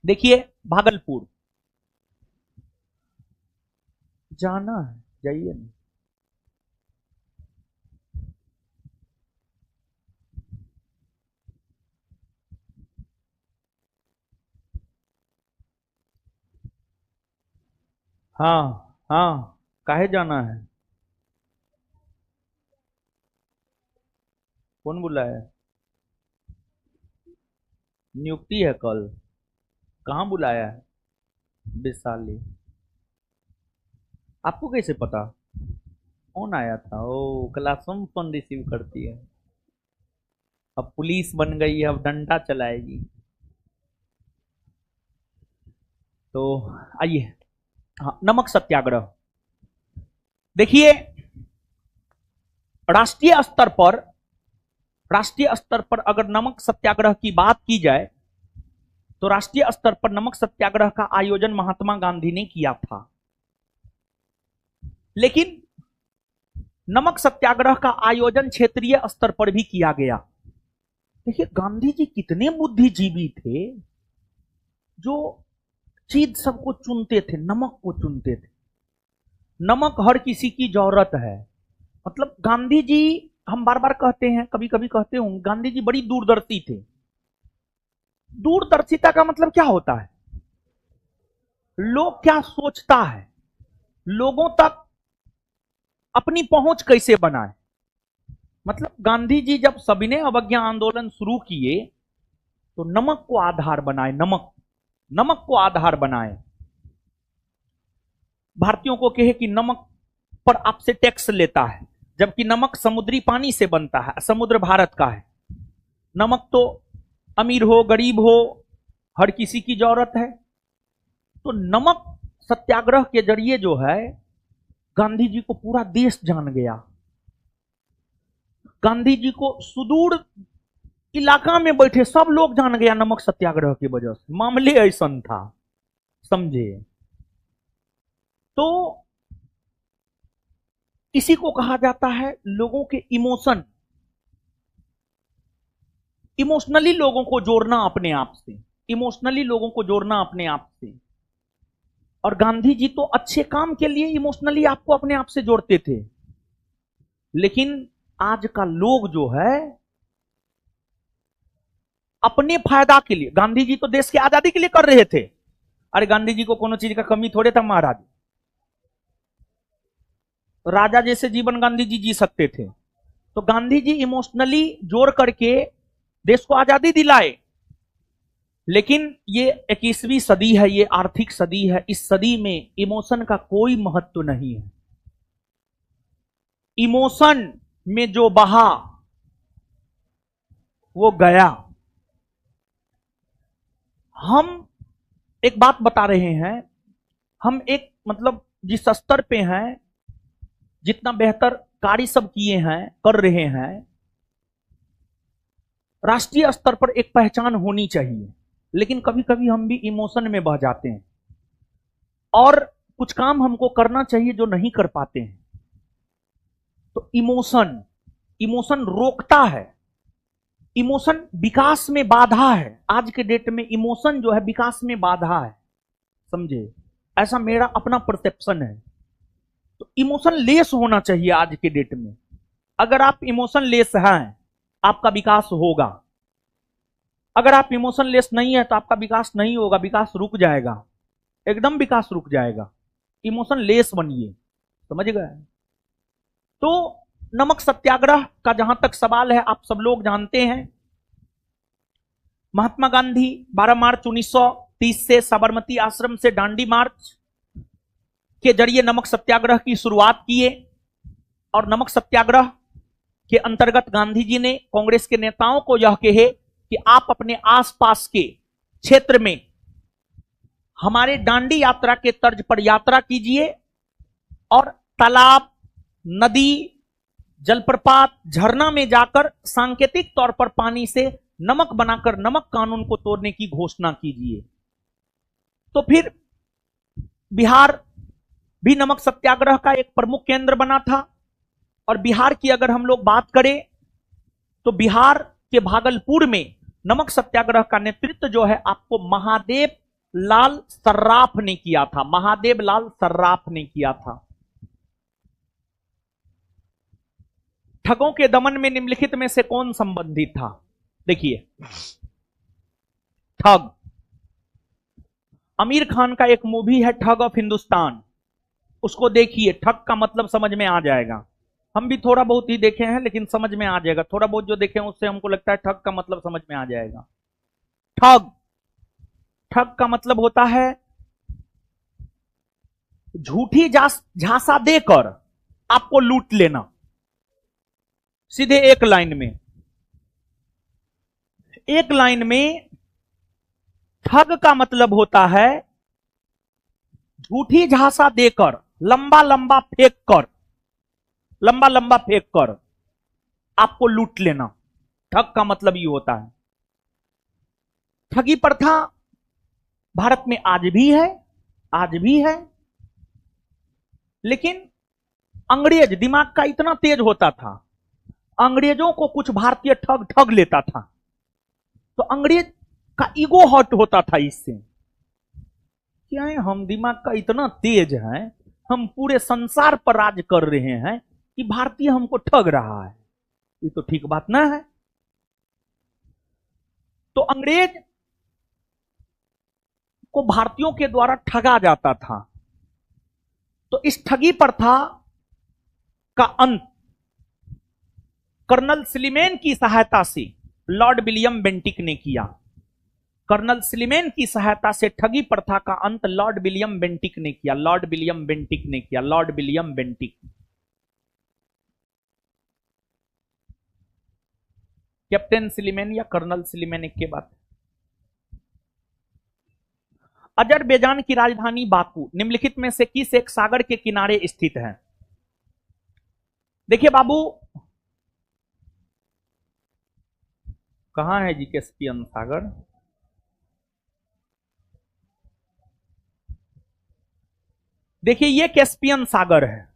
देखिए भागलपुर जाना है, जाइए ना। हाँ हाँ, काहे जाना है? कौन बुलाया? नियुक्ति है कल, कहाँ बुलाया है? वैशाली। आपको कैसे पता? कौन आया था? ओ, क्लासों में फोन रिसीव करती है। अब पुलिस बन गई है, अब डंडा चलाएगी। तो आइए, हाँ, नमक सत्याग्रह। देखिए राष्ट्रीय स्तर पर अगर नमक सत्याग्रह की बात की जाए तो राष्ट्रीय स्तर पर नमक सत्याग्रह का आयोजन महात्मा गांधी ने किया था। लेकिन नमक सत्याग्रह का आयोजन क्षेत्रीय स्तर पर भी किया गया। देखिए गांधी जी कितने बुद्धिजीवी थे, जो चीज सबको चुनते थे, नमक को चुनते थे। नमक हर किसी की जरूरत है। मतलब गांधी जी, हम बार बार कहते हैं, कभी कभी कहते हूं, गांधी जी बड़ी दूरदर्शी थे। दूरदर्शिता का मतलब क्या होता है? लोग क्या सोचता है, लोगों तक अपनी पहुंच कैसे बनाए। मतलब गांधी जी जब सविनय अवज्ञा आंदोलन शुरू किए तो नमक को आधार बनाए, नमक, नमक को आधार बनाए। भारतीयों को कहे कि नमक पर आपसे टैक्स लेता है, जबकि नमक समुद्री पानी से बनता है, समुद्र भारत का है। नमक तो अमीर हो गरीब हो हर किसी की जरूरत है। तो नमक सत्याग्रह के जरिए जो है गांधी जी को पूरा देश जान गया। गांधी जी को सुदूर इलाका में बैठे सब लोग जान गया नमक सत्याग्रह की वजह से। मामले ऐसा था, समझे। तो इसी को कहा जाता है लोगों के इमोशन, इमोशनली लोगों को जोड़ना अपने आप से, इमोशनली लोगों को जोड़ना अपने आप से। और गांधी जी तो अच्छे काम के लिए इमोशनली आपको अपने आप से जोड़ते थे। लेकिन आज का लोग जो है अपने फायदा के लिए, गांधी जी तो देश की आजादी के लिए कर रहे थे। अरे गांधी जी को कोनो चीज का कमी थोड़े था महाराज। राजा जैसे जीवन गांधी जी जी सकते थे। तो गांधी जी इमोशनली जोड़ करके देश को आजादी दिलाए। लेकिन ये 21वीं सदी है, ये आर्थिक सदी है। इस सदी में इमोशन का कोई महत्व नहीं है। इमोशन में जो बहा वो गया। हम एक बात बता रहे हैं, हम एक मतलब जिस स्तर पे हैं, जितना बेहतर कार्य सब किए हैं, कर रहे हैं, राष्ट्रीय स्तर पर एक पहचान होनी चाहिए। लेकिन कभी कभी हम भी इमोशन में बह जाते हैं और कुछ काम हमको करना चाहिए जो नहीं कर पाते हैं। तो इमोशन, इमोशन रोकता है, इमोशन विकास में बाधा है। आज के डेट में इमोशन जो है विकास में बाधा है, समझे। ऐसा मेरा अपना परसेप्शन है। तो इमोशन लेस होना चाहिए आज के डेट में। अगर आप इमोशन लेस हैं आपका विकास होगा। अगर आप इमोशन लेस नहीं है तो आपका विकास नहीं होगा, विकास रुक जाएगा, एकदम विकास रुक जाएगा। इमोशन लेस बनिए, समझ गए। तो नमक सत्याग्रह का जहां तक सवाल है, आप सब लोग जानते हैं महात्मा गांधी 12 मार्च 1930 से साबरमती आश्रम से दांडी मार्च के जरिए नमक सत्याग्रह की शुरुआत किए। और नमक सत्याग्रह के अंतर्गत गांधी जी ने कांग्रेस के नेताओं को यह कहे कि आप अपने आसपास के क्षेत्र में हमारे दांडी यात्रा के तर्ज पर यात्रा कीजिए और तालाब, नदी, जलप्रपात, झरना में जाकर सांकेतिक तौर पर पानी से नमक बनाकर नमक कानून को तोड़ने की घोषणा कीजिए। तो फिर बिहार भी नमक सत्याग्रह का एक प्रमुख केंद्र बना था। और बिहार की अगर हम लोग बात करें तो बिहार के भागलपुर में नमक सत्याग्रह का नेतृत्व जो है आपको महादेव लाल सर्राफ ने किया था। महादेव लाल सर्राफ ने किया था। ठगों के दमन में निम्नलिखित में से कौन संबंधित था? देखिए, ठग, आमिर खान का एक मूवी है ठग ऑफ हिंदुस्तान, उसको देखिए, ठग का मतलब समझ में आ जाएगा। हम भी थोड़ा बहुत ही देखे हैं लेकिन समझ में आ जाएगा। थोड़ा बहुत जो देखे हैं उससे हमको लगता है ठग का मतलब समझ में आ जाएगा। ठग, ठग का मतलब होता है झूठी झांसा देकर आपको लूट लेना। सीधे एक लाइन में, एक लाइन में ठग का मतलब होता है झूठी झांसा देकर, लंबा लंबा फेंक कर, लंबा लंबा फेंक कर आपको लूट लेना। ठग का मतलब ये होता है। ठगी प्रथा भारत में आज भी है, आज भी है। लेकिन अंग्रेज दिमाग का इतना तेज होता था, अंग्रेजों को कुछ भारतीय ठग ठग लेता था तो अंग्रेज का ईगो हर्ट होता था इससे। क्या है, हम दिमाग का इतना तेज है, हम पूरे संसार पर राज कर रहे हैं कि भारतीय हमको ठग रहा है। ये तो ठीक बात ना है। तो अंग्रेज को भारतीयों के द्वारा ठगा जाता था। तो इस ठगी प्रथा का अंत कर्नल स्लीमेन की सहायता से लॉर्ड विलियम बेंटिक ने किया। कर्नल स्लीमेन की सहायता से ठगी प्रथा का अंत लॉर्ड विलियम बेंटिक ने किया। लॉर्ड विलियम बेंटिक ने किया। Lord William Bentinck. कैप्टन स्लीमेन या कर्नल स्लीमेन, एक के बाद। अजरबैजान की राजधानी बाकू निम्नलिखित में से किस एक सागर के किनारे स्थित है? देखिए बाबू, कहां है जी कैस्पियन सागर? देखिए ये कैस्पियन सागर है।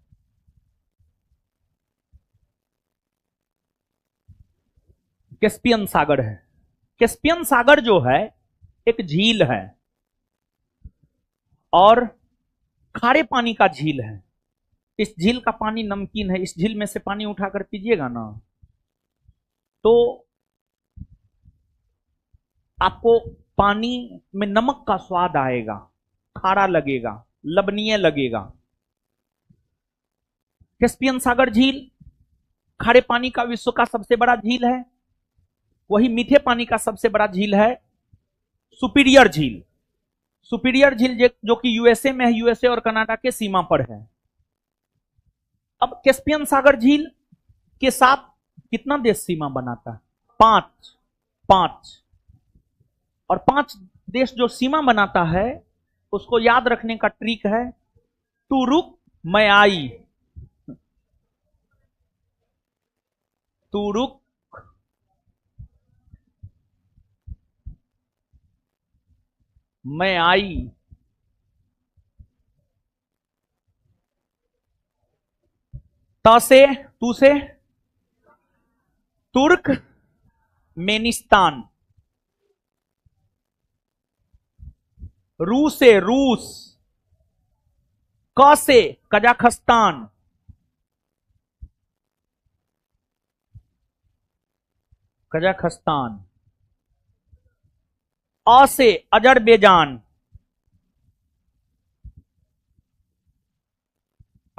कैस्पियन सागर है। कैस्पियन सागर जो है एक झील है और खारे पानी का झील है। इस झील का पानी नमकीन है। इस झील में से पानी उठाकर पीजिएगा ना तो आपको पानी में नमक का स्वाद आएगा, खारा लगेगा, लवणीय लगेगा। कैस्पियन सागर झील खारे पानी का विश्व का सबसे बड़ा झील है। वही मीठे पानी का सबसे बड़ा झील है सुपीरियर झील। सुपीरियर झील जो कि यूएसए में है, यूएसए और कनाडा के सीमा पर है। अब कैस्पियन सागर झील के साथ कितना देश सीमा बनाता है? 5 और 5 देश जो सीमा बनाता है उसको याद रखने का ट्रिक है तू रुक मैं आई। तू रुक मैं आई। त से तू से तुर्क मेनिस्तान। रू से रूस। क से कजाखस्तान। कजाखस्तान। अ से अजरबैजान।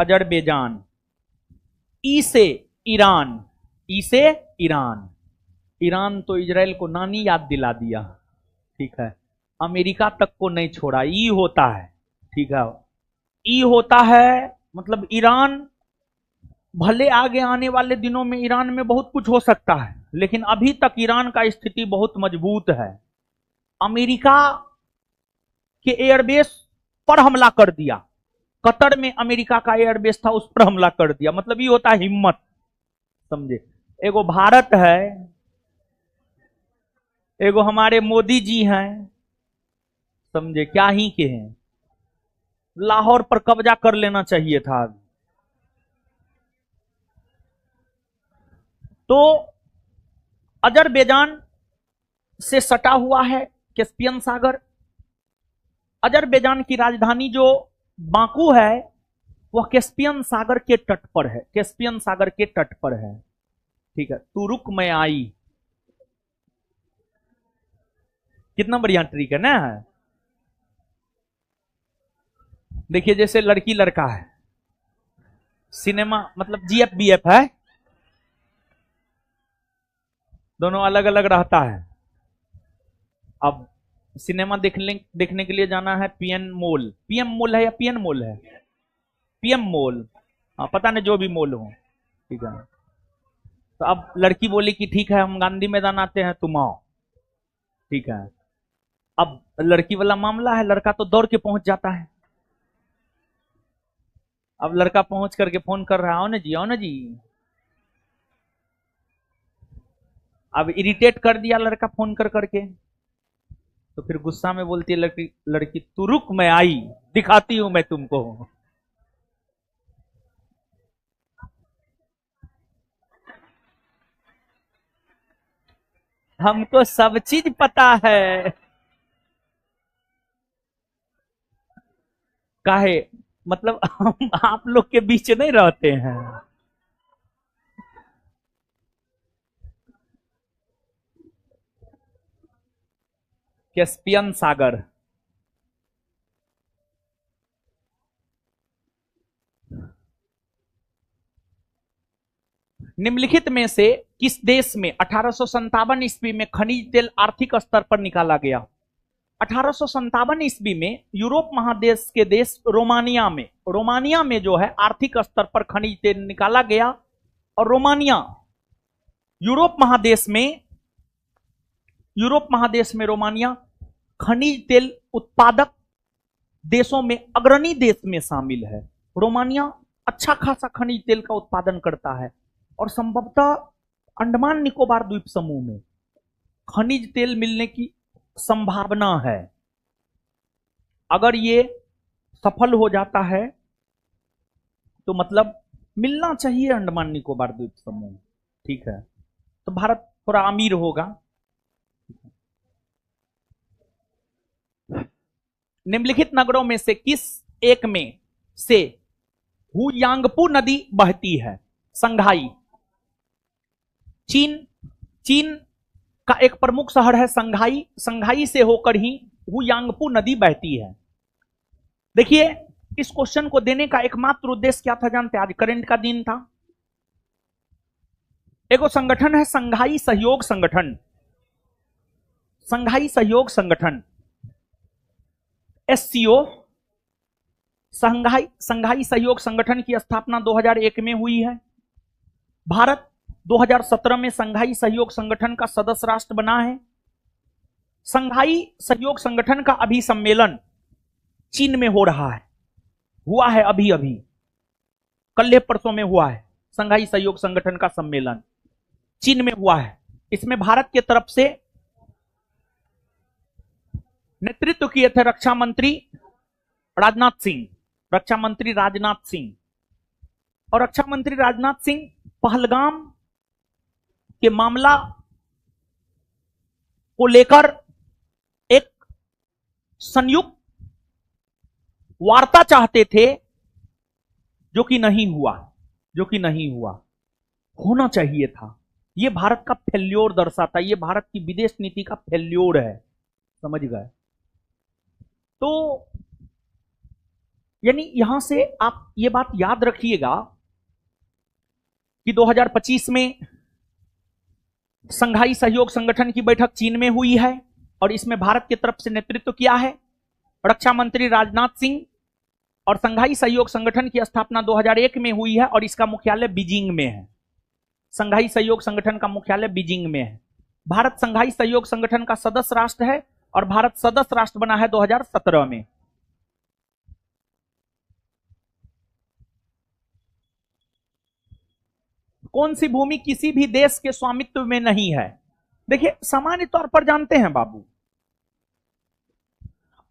अजरबैजान। ई से ईरान। ई से ईरान। ईरान तो इजराइल को नानी याद दिला दिया, ठीक है। अमेरिका तक को नहीं छोड़ा। ई होता है, ठीक है। ई होता है मतलब ईरान। भले आगे आने वाले दिनों में ईरान में बहुत कुछ हो सकता है, लेकिन अभी तक ईरान का स्थिति बहुत मजबूत है। अमेरिका के एयरबेस पर हमला कर दिया। कतर में अमेरिका का एयरबेस था, उस पर हमला कर दिया। मतलब ये होता है हिम्मत, समझे। एगो भारत है, एगो हमारे मोदी जी हैं, समझे, क्या ही के हैं। लाहौर पर कब्जा कर लेना चाहिए था। तो अजरबैजान से सटा हुआ है कैस्पियन सागर। अजरबैजान की राजधानी जो बाकू है वह कैस्पियन सागर के तट पर है। कैस्पियन सागर के तट पर है, ठीक है। तुरुक में आई, कितना बढ़िया ट्रिक है ना। देखिए जैसे लड़की लड़का है, सिनेमा मतलब जीएफ-बीएफ है, दोनों अलग अलग रहता है। अब सिनेमा देखने के लिए जाना है पीएन मॉल। पीएम मॉल है या पीएन मॉल है? पीएम मॉल, हाँ पता नहीं, जो भी मॉल हो, ठीक है। तो अब लड़की बोली कि ठीक है हम गांधी मैदान आते हैं, तुम आओ, ठीक है। अब लड़की वाला मामला है, लड़का तो दौड़ के पहुंच जाता है। अब लड़का पहुंच करके फोन कर रहा, आओ ना जी, आओ ना जी। अब इरिटेट कर दिया लड़का फोन कर करके, तो फिर गुस्सा में बोलती है लड़की तू रुक मैं आई, दिखाती हूं मैं तुमको। हमको सब चीज पता है। काहे? मतलब हम आप लोग के बीच नहीं रहते हैं। कैस्पियन सागर। निम्नलिखित में से किस देश में 1857 ईस्वी में खनिज तेल आर्थिक स्तर पर निकाला गया? 1857 ईस्वी में यूरोप महादेश के देश रोमानिया में जो है आर्थिक स्तर पर खनिज तेल निकाला गया। और रोमानिया यूरोप महादेश में रोमानिया खनिज तेल उत्पादक देशों में अग्रणी देश में शामिल है। रोमानिया अच्छा खासा खनिज तेल का उत्पादन करता है और संभवतः अंडमान निकोबार द्वीप समूह में खनिज तेल मिलने की संभावना है। अगर ये सफल हो जाता है तो मतलब मिलना चाहिए अंडमान निकोबार द्वीप समूह, ठीक है, तो भारत थोड़ा अमीर होगा। निम्नलिखित नगरों में से किस एक में से हुयांगपू नदी बहती है? संघाई। चीन का एक प्रमुख शहर है संघाई। संघाई से होकर ही हुयांगपू नदी बहती है। देखिए, इस क्वेश्चन को देने का एकमात्र उद्देश्य क्या था जानते हैं? आज करंट का दिन था। एक संगठन है संघाई सहयोग संगठन। संघाई सहयोग संगठन SCO। संघाई सहयोग संगठन की स्थापना 2001 में हुई है। भारत 2017 में संघाई सहयोग संगठन का सदस्य राष्ट्र बना है। संघाई सहयोग संगठन का अभी सम्मेलन चीन में हो रहा है, हुआ है अभी कल परसों में हुआ है। संघाई सहयोग संगठन का सम्मेलन चीन में हुआ है। इसमें भारत की तरफ से नेतृत्व किए थे रक्षा मंत्री राजनाथ सिंह। और रक्षा मंत्री राजनाथ सिंह पहलगाम के मामला को लेकर एक संयुक्त वार्ता चाहते थे, जो कि नहीं हुआ। होना चाहिए था। यह भारत का फेल्योर दर्शाता है, यह भारत की विदेश नीति का फेल्योर है, समझ गए? तो यानी यहां से आप ये बात याद रखिएगा कि 2025 में संघाई सहयोग संगठन की बैठक चीन में हुई है और इसमें भारत की तरफ से नेतृत्व किया है रक्षा मंत्री राजनाथ सिंह। और संघाई सहयोग संगठन की स्थापना 2001 में हुई है और इसका मुख्यालय बीजिंग में है। संघाई सहयोग संगठन का मुख्यालय बीजिंग में है। भारत संघाई सहयोग संगठन का सदस्य राष्ट्र है और भारत सदस्य राष्ट्र बना है 2017 में। कौन सी भूमि किसी भी देश के स्वामित्व में नहीं है? देखिए, सामान्य तौर पर जानते हैं बाबू,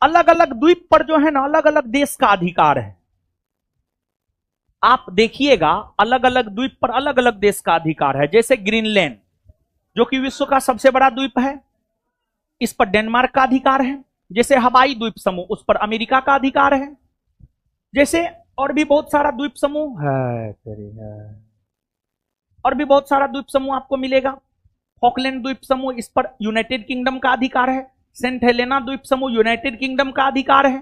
अलग अलग द्वीप पर जो है ना अलग अलग देश का अधिकार है। आप देखिएगा, अलग अलग द्वीप पर अलग अलग देश का अधिकार है। जैसे ग्रीनलैंड, जो कि विश्व का सबसे बड़ा द्वीप है, इस पर डेनमार्क का अधिकार है। जैसे हवाई द्वीप समूह, उस पर अमेरिका का अधिकार है। जैसे और भी बहुत सारा द्वीप समूह है, और भी बहुत सारा द्वीप समूह आपको मिलेगा। फॉकलैंड द्वीप समूह, इस पर यूनाइटेड किंगडम का अधिकार है। सेंट हेलेना द्वीप समूह यूनाइटेड किंगडम का अधिकार है।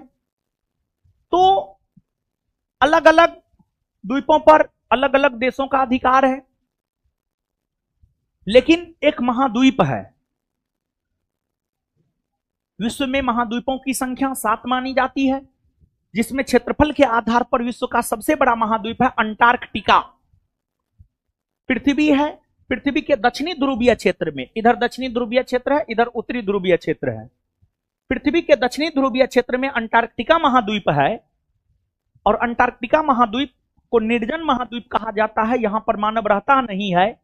तो अलग अलग द्वीपों पर अलग अलग देशों का अधिकार है। लेकिन एक महाद्वीप है, विश्व में महाद्वीपों की संख्या 7 मानी जाती है, जिसमें क्षेत्रफल के आधार पर विश्व का सबसे बड़ा महाद्वीप है अंटार्कटिका। पृथ्वी है, पृथ्वी के दक्षिणी ध्रुवीय क्षेत्र में, इधर दक्षिणी ध्रुवीय क्षेत्र है, इधर उत्तरी ध्रुवीय क्षेत्र है। पृथ्वी के दक्षिणी ध्रुवीय क्षेत्र में अंटार्कटिका महाद्वीप है और अंटार्कटिका महाद्वीप को निर्जन महाद्वीप कहा जाता है। यहां पर मानव रहता नहीं है।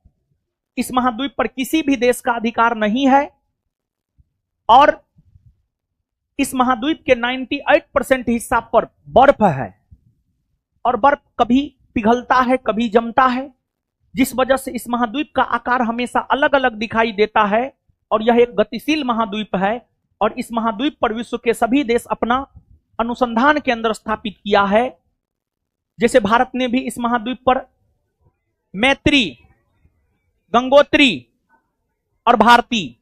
इस महाद्वीप पर किसी भी देश का अधिकार नहीं है और इस महाद्वीप के 98% हिस्सा पर बर्फ है और बर्फ कभी पिघलता है, कभी जमता है, जिस वजह से इस महाद्वीप का आकार हमेशा अलग अलग दिखाई देता है और यह एक गतिशील महाद्वीप है। और इस महाद्वीप पर विश्व के सभी देश अपना अनुसंधान केंद्र स्थापित किया है जैसे भारत ने भी इस महाद्वीप पर मैत्री, गंगोत्री और भारती,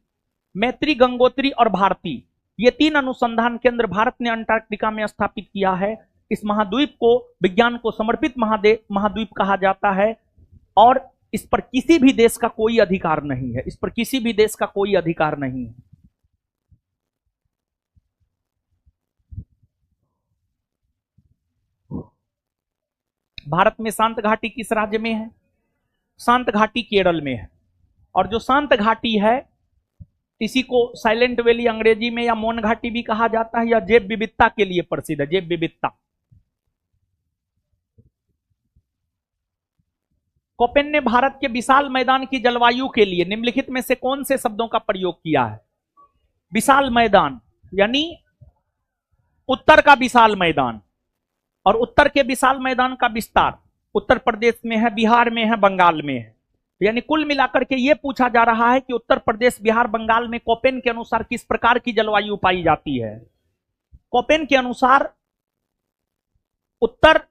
मैत्री, गंगोत्री और भारती, ये 3 अनुसंधान केंद्र भारत ने अंटार्कटिका में स्थापित किया है। इस महाद्वीप को विज्ञान को समर्पित महाद्वीप कहा जाता है और इस पर किसी भी देश का कोई अधिकार नहीं है, इस पर किसी भी देश का कोई अधिकार नहीं है। भारत में शांत घाटी किस राज्य में है? शांत घाटी केरल में है। और जो शांत घाटी है इसी को साइलेंट वैली अंग्रेजी में या मौन घाटी भी कहा जाता है, या जैव विविधता के लिए प्रसिद्ध है, जैव विविधता। कोपेन ने भारत के विशाल मैदान की जलवायु के लिए निम्नलिखित में से कौन से शब्दों का प्रयोग किया है? विशाल मैदान यानी उत्तर का विशाल मैदान, और उत्तर के विशाल मैदान का विस्तार उत्तर प्रदेश में है, बिहार में है, बंगाल में है। यानी कुल मिलाकर के यह पूछा जा रहा है कि उत्तर प्रदेश, बिहार, बंगाल में कोपेन के अनुसार किस प्रकार की जलवायु पाई जाती है। कोपेन के अनुसार उत्तर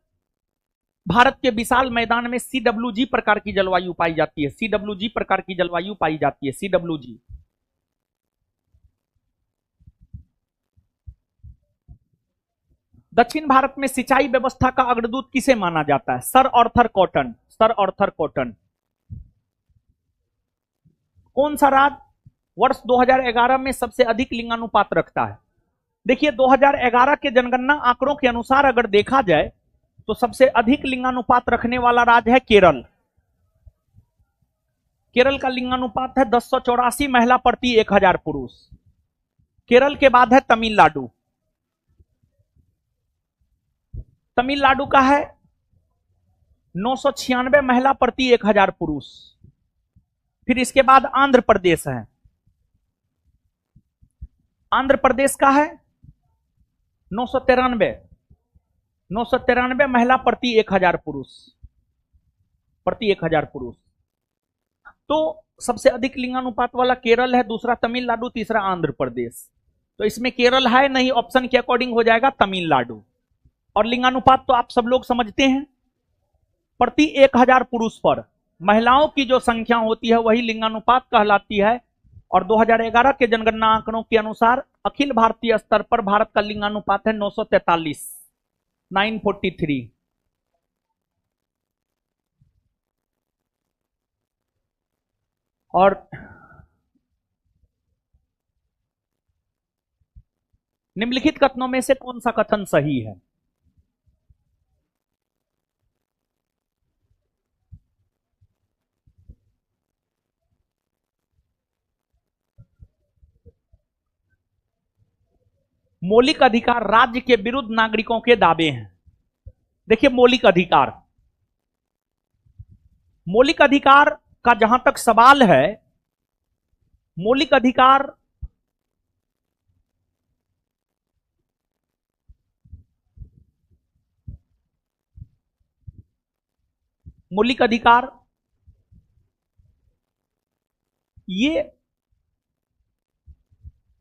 भारत के विशाल मैदान में CWG प्रकार की जलवायु पाई जाती है, CWG प्रकार की जलवायु पाई जाती है, CWG। दक्षिण भारत में सिंचाई व्यवस्था का अग्रदूत किसे माना जाता है? Sir Arthur cotton, sir Arthur cotton. कौन सा राज्य वर्ष 2011 में सबसे अधिक लिंगानुपात रखता है? देखिए 2011 के जनगणना आंकड़ों के अनुसार अगर देखा जाए तो सबसे अधिक लिंगानुपात रखने वाला राज्य है केरल। केरल का लिंगानुपात है 1084 महिला प्रति 1000 पुरुष। केरल के बाद है तमिलनाडु, तमिलनाडु का है 996 महिला प्रति 1000 पुरुष। फिर इसके बाद आंध्र प्रदेश है, आंध्र प्रदेश का है 993 महिला प्रति 1000 पुरुष, प्रति 1000 पुरुष। तो सबसे अधिक लिंगानुपात वाला केरल है, दूसरा तमिलनाडु, तीसरा आंध्र प्रदेश। तो इसमें केरल है नहीं, ऑप्शन के अकॉर्डिंग हो जाएगा तमिलनाडु। और लिंगानुपात तो आप सब लोग समझते हैं, प्रति 1000 पुरुष पर महिलाओं की जो संख्या होती है वही लिंगानुपात कहलाती है। और 2011 के जनगणना आंकड़ों के अनुसार अखिल भारतीय स्तर पर भारत का लिंगानुपात है 943, 943। और निम्नलिखित कथनों में से कौन सा कथन सही है? मौलिक अधिकार राज्य के विरुद्ध नागरिकों के दावे हैं। देखिए मौलिक अधिकार, मौलिक अधिकार का जहां तक सवाल है, मौलिक अधिकार ये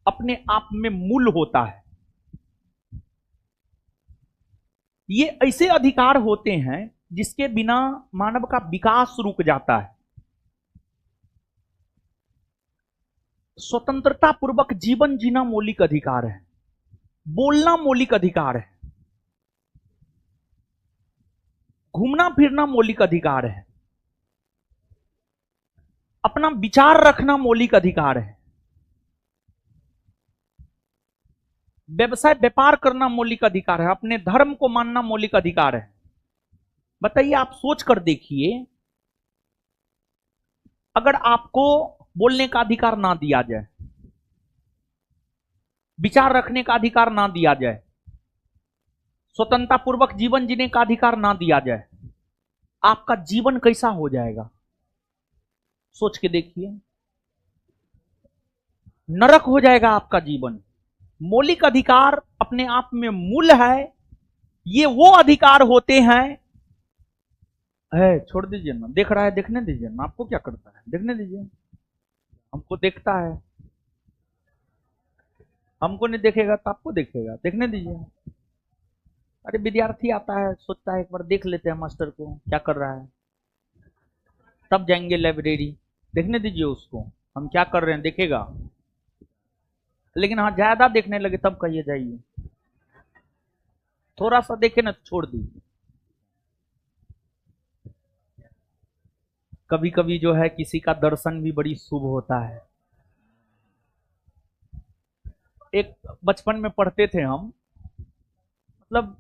अपने आप में मूल होता है। ये ऐसे अधिकार होते हैं जिसके बिना मानव का विकास रुक जाता है। स्वतंत्रता पूर्वक जीवन जीना मौलिक अधिकार है, बोलना मौलिक अधिकार है, घूमना फिरना मौलिक अधिकार है, अपना विचार रखना मौलिक अधिकार है, व्यवसाय व्यापार करना मौलिक अधिकार है, अपने धर्म को मानना मौलिक अधिकार है। बताइए, आप सोच कर देखिए, अगर आपको बोलने का अधिकार ना दिया जाए, विचार रखने का अधिकार ना दिया जाए, स्वतंत्रता पूर्वक जीवन जीने का अधिकार ना दिया जाए, आपका जीवन कैसा हो जाएगा? सोच के देखिए, नरक हो जाएगा आपका जीवन। मौलिक अधिकार अपने आप में मूल है। ये वो अधिकार होते हैं, छोड़ दीजिए ना, देख रहा है, देखने दीजिए ना, आपको क्या करता है, देखने दीजिए। हमको देखता है, हमको नहीं देखेगा तो आपको देखेगा, देखने दीजिए। अरे विद्यार्थी आता है, सोचता है एक बार देख लेते हैं मास्टर को क्या कर रहा है, तब जाएंगे लाइब्रेरी, देखने दीजिए उसको हम क्या कर रहे हैं, देखेगा। लेकिन हाँ ज्यादा देखने लगे तब कहिए जाइए, थोड़ा सा देखे ना तो छोड़ दीजिए। कभी कभी जो है किसी का दर्शन भी बड़ी शुभ होता है। एक बचपन में पढ़ते थे हम, मतलब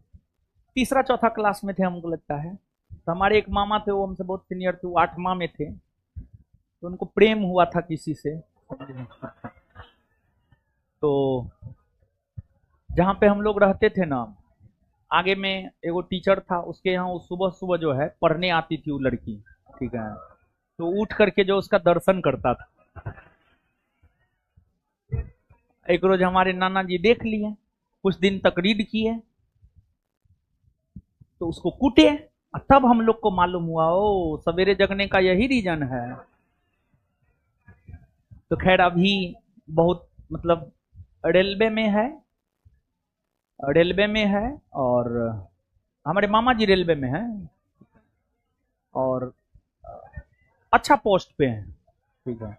तीसरा चौथा क्लास में थे हमको लगता है, तो हमारे एक मामा थे, वो हमसे बहुत सीनियर थे, वो 8वां में थे, तो उनको प्रेम हुआ था किसी से। तो जहाँ पे हम लोग रहते थे ना, आगे में एगो टीचर था, उसके यहाँ सुबह सुबह जो है पढ़ने आती थी वो लड़की, ठीक है, तो उठ करके जो उसका दर्शन करता था। एक रोज हमारे नाना जी देख लिए, कुछ दिन तक रीड किए, तो उसको कूटे, तब हम लोग को मालूम हुआ ओ सवेरे जगने का यही रीजन है। तो खैर अभी बहुत मतलब रेलवे में है, रेलवे में है, और हमारे मामा जी रेलवे में हैं, और अच्छा पोस्ट पे हैं, ठीक है,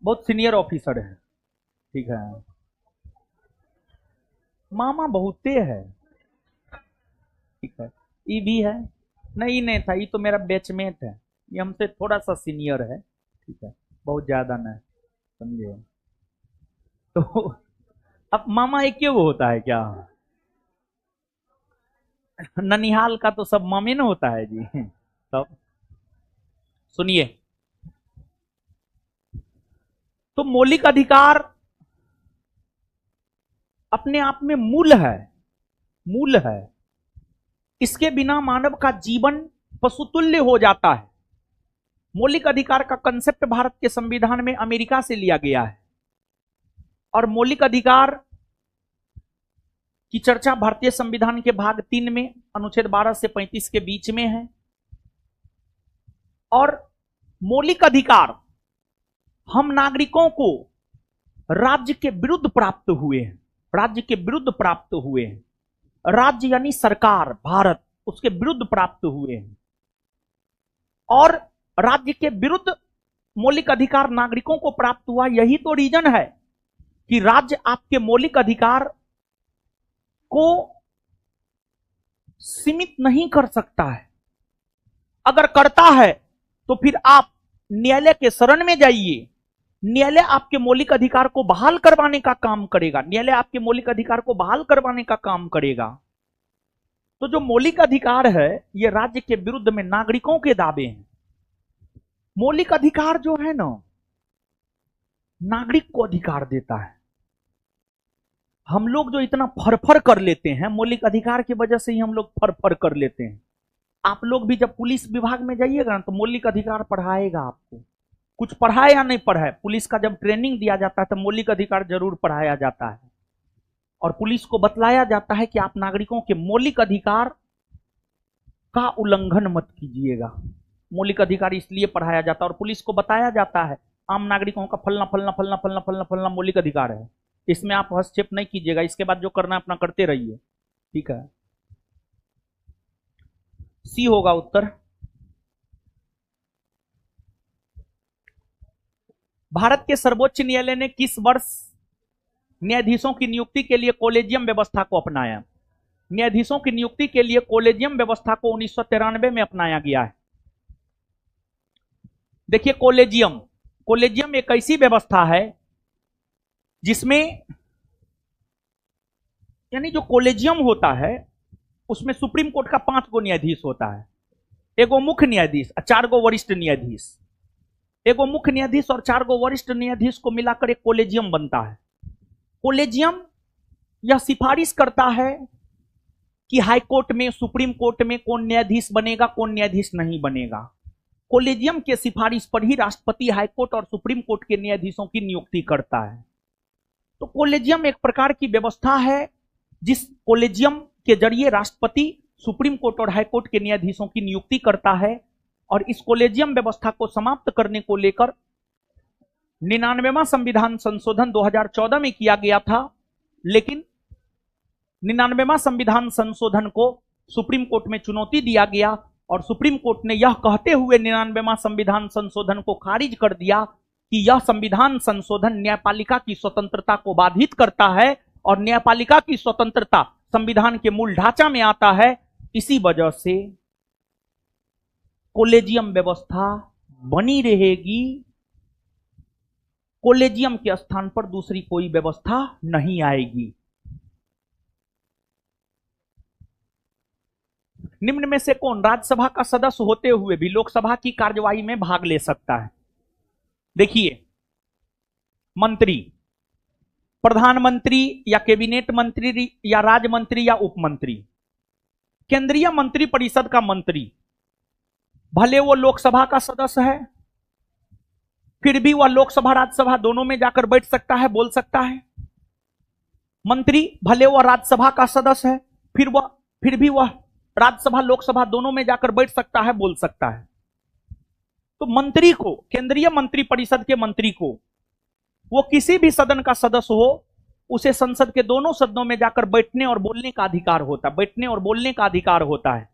बहुत सीनियर ऑफिसर हैं, ठीक है। मामा बहुते है, ठीक है, ये भी है, नहीं नहीं था, ये तो मेरा बैचमेट है, ये हमसे थोड़ा सा सीनियर है, ठीक है, बहुत ज्यादा नहीं, समझे। तो अब मामा एक क्यों होता है क्या, ननिहाल का तो सब मामे ना होता है जी। तब सुनिए, तो मौलिक अधिकार अपने आप में मूल है, मूल है, इसके बिना मानव का जीवन पशुतुल्य हो जाता है। मौलिक अधिकार का कंसेप्ट भारत के संविधान में अमेरिका से लिया गया है, और मौलिक अधिकार की चर्चा भारतीय संविधान के भाग 3 में अनुच्छेद 12 से 35 के बीच में है। और मौलिक अधिकार हम नागरिकों को राज्य के विरुद्ध प्राप्त हुए हैं, राज्य के विरुद्ध प्राप्त हुए हैं, राज्य यानी सरकार भारत, उसके विरुद्ध प्राप्त हुए हैं। और राज्य के विरुद्ध मौलिक अधिकार नागरिकों को प्राप्त हुआ, यही तो रीजन है कि राज्य आपके मौलिक अधिकार को सीमित नहीं कर सकता है। अगर करता है तो फिर आप न्यायालय के शरण में जाइए, न्यायालय आपके मौलिक अधिकार को बहाल करवाने का काम करेगा, न्यायालय आपके मौलिक अधिकार को बहाल करवाने का काम करेगा। तो जो मौलिक अधिकार है ये राज्य के विरुद्ध में नागरिकों के दावे हैं। मौलिक अधिकार जो है ना, नागरिक को अधिकार देता है। हम लोग जो इतना फरफर कर लेते हैं, मौलिक अधिकार की वजह से ही हम लोग फरफर कर लेते हैं। आप लोग भी जब पुलिस विभाग में जाइएगा ना, तो मौलिक अधिकार पढ़ाएगा आपको, कुछ पढ़ाए या नहीं पढ़ाए, पुलिस का जब ट्रेनिंग दिया जाता है तो मौलिक अधिकार जरूर पढ़ाया जाता है, और पुलिस को बतलाया जाता है कि आप नागरिकों के मौलिक अधिकार का उल्लंघन मत कीजिएगा। मौलिक अधिकार इसलिए पढ़ाया जाता है, और पुलिस को बताया जाता है आम नागरिकों का फलना फलना फलना फलना फलना फलना मौलिक अधिकार है, इसमें आप हस्तक्षेप नहीं कीजिएगा, इसके बाद जो करना है अपना करते रहिए, ठीक है। सी होगा उत्तर। भारत के सर्वोच्च न्यायालय ने किस वर्ष न्यायाधीशों की नियुक्ति के लिए कॉलेजियम व्यवस्था को अपनाया? न्यायाधीशों की नियुक्ति के लिए कॉलेजियम व्यवस्था को 1993 में अपनाया गया है। देखिए कॉलेजियम, कॉलेजियम एक ऐसी व्यवस्था है जिसमें यानी जो कॉलेजियम होता है उसमें सुप्रीम कोर्ट का 5 गो न्यायाधीश होता है, एगो मुख्य न्यायाधीश, 4 गो वरिष्ठ न्यायाधीश, एगो मुख्य न्यायाधीश और 4 गो वरिष्ठ न्यायाधीश को मिलाकर एक कॉलेजियम बनता है। कॉलेजियम यह सिफारिश करता है कि हाई कोर्ट में, सुप्रीम कोर्ट में कौन न्यायाधीश बनेगा, कौन न्यायाधीश नहीं बनेगा। कॉलेजियम के सिफारिश पर ही राष्ट्रपति हाई कोर्ट और सुप्रीम कोर्ट के न्यायाधीशों की नियुक्ति करता है। तो कॉलेजियम एक प्रकार की व्यवस्था है जिस कॉलेजियम के जरिए राष्ट्रपति सुप्रीम कोर्ट और हाई कोर्ट के न्यायाधीशों की नियुक्ति करता है। और इस कॉलेजियम व्यवस्था को समाप्त करने को लेकर 99वां संविधान संशोधन 2014 में किया गया था, लेकिन 99वां संविधान संशोधन को सुप्रीम कोर्ट में चुनौती दिया गया और सुप्रीम कोर्ट ने यह कहते हुए 99वां संविधान संशोधन को खारिज कर दिया कि यह संविधान संशोधन न्यायपालिका की स्वतंत्रता को बाधित करता है और न्यायपालिका की स्वतंत्रता संविधान के मूल ढांचा में आता है। इसी वजह से कॉलेजियम व्यवस्था बनी रहेगी, कॉलेजियम के स्थान पर दूसरी कोई व्यवस्था नहीं आएगी। निम्न में से कौन राज्यसभा का सदस्य होते हुए भी लोकसभा की कार्यवाही में भाग ले सकता है? देखिए, मंत्री, प्रधानमंत्री या कैबिनेट मंत्री या राज्य मंत्री या उप मंत्री, केंद्रीय मंत्री परिषद का मंत्री, भले वो लोकसभा का सदस्य है फिर भी वह लोकसभा राज्यसभा दोनों में जाकर बैठ सकता है, बोल सकता है। मंत्री भले वह राज्यसभा का सदस्य है फिर भी वह राज्यसभा लोकसभा दोनों में जाकर बैठ सकता है, बोल सकता है। तो मंत्री को, केंद्रीय मंत्री परिषद के मंत्री को, वो किसी भी सदन का सदस्य हो, उसे संसद के दोनों सदनों में जाकर बैठने और बोलने का अधिकार होता है, बैठने और बोलने का अधिकार होता है।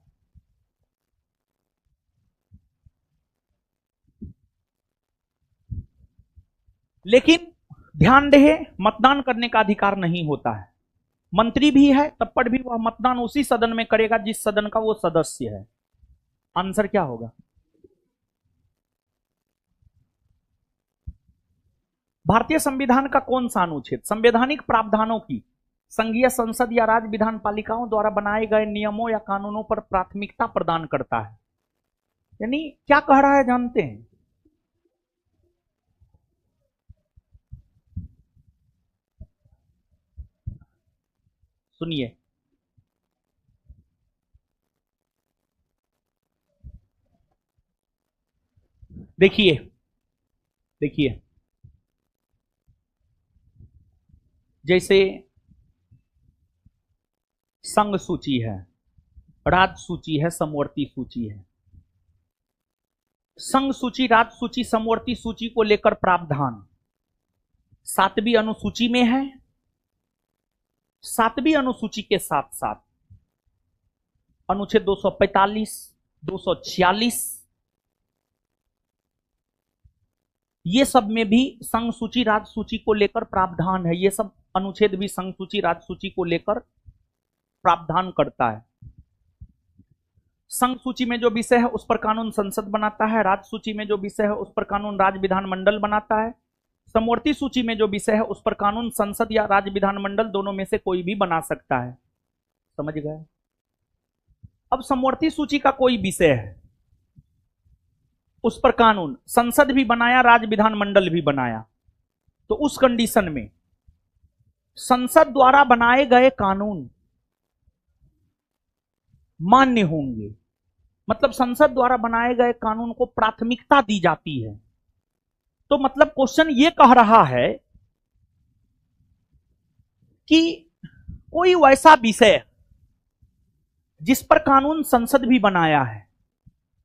लेकिन ध्यान रहे, मतदान करने का अधिकार नहीं होता है। मंत्री भी है तब पर भी वह मतदान उसी सदन में करेगा जिस सदन का वो सदस्य है। आंसर क्या होगा? भारतीय संविधान का कौन सा अनुच्छेद संवैधानिक प्रावधानों की संघीय संसद या राज्य विधान पालिकाओं द्वारा बनाए गए नियमों या कानूनों पर प्राथमिकता प्रदान करता है? यानी क्या कह रहा है जानते हैं? सुनिए, देखिए देखिए, जैसे संघ सूची है, राज्य सूची है, समवर्ती सूची है। संघ सूची, राज्य सूची, समवर्ती सूची को लेकर प्रावधान 7वीं अनुसूची में है। 7वीं अनुसूची के साथ साथ अनुच्छेद 245, 246 ये सब में भी संघ सूची, राज्य सूची को लेकर प्रावधान है। ये सब अनुच्छेद भी संघ सूची, राज्य सूची को लेकर प्रावधान करता है। संघ सूची में जो विषय है उस पर कानून संसद बनाता है, राज्य सूची में जो विषय है उस पर कानून राज्य विधानमंडल बनाता है, समवर्ती सूची में जो विषय है उस पर कानून संसद या राज्य विधानमंडल दोनों में से कोई भी बना सकता है। समझ गए? अब समवर्ती सूची का कोई विषय है, उस पर कानून संसद भी बनाया, राज्य विधानमंडल भी बनाया, तो उस कंडीशन में संसद द्वारा बनाए गए कानून मान्य होंगे। मतलब संसद द्वारा बनाए गए कानून को प्राथमिकता दी जाती है। तो मतलब क्वेश्चन ये कह रहा है कि कोई वैसा विषय जिस पर कानून संसद भी बनाया है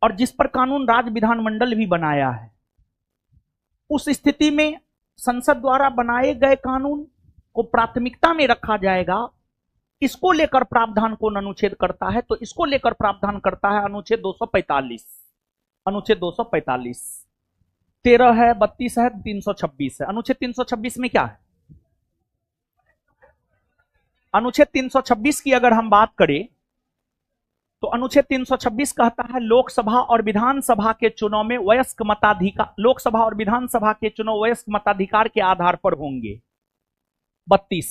और जिस पर कानून राज्य विधानमंडल भी बनाया है, उस स्थिति में संसद द्वारा बनाए गए कानून को प्राथमिकता में रखा जाएगा। इसको लेकर प्रावधान कौन अनुच्छेद करता है? तो इसको लेकर प्रावधान करता है अनुच्छेद 245। अनुच्छेद 245 13 है, 32 है, 326 है। अनुच्छेद 326 में क्या है? अनुच्छेद 326 की अगर हम बात करें तो अनुच्छेद 326 कहता है लोकसभा और विधानसभा के चुनाव में वयस्क मताधिकार, लोकसभा और विधानसभा के चुनाव वयस्क मताधिकार के आधार पर होंगे। 32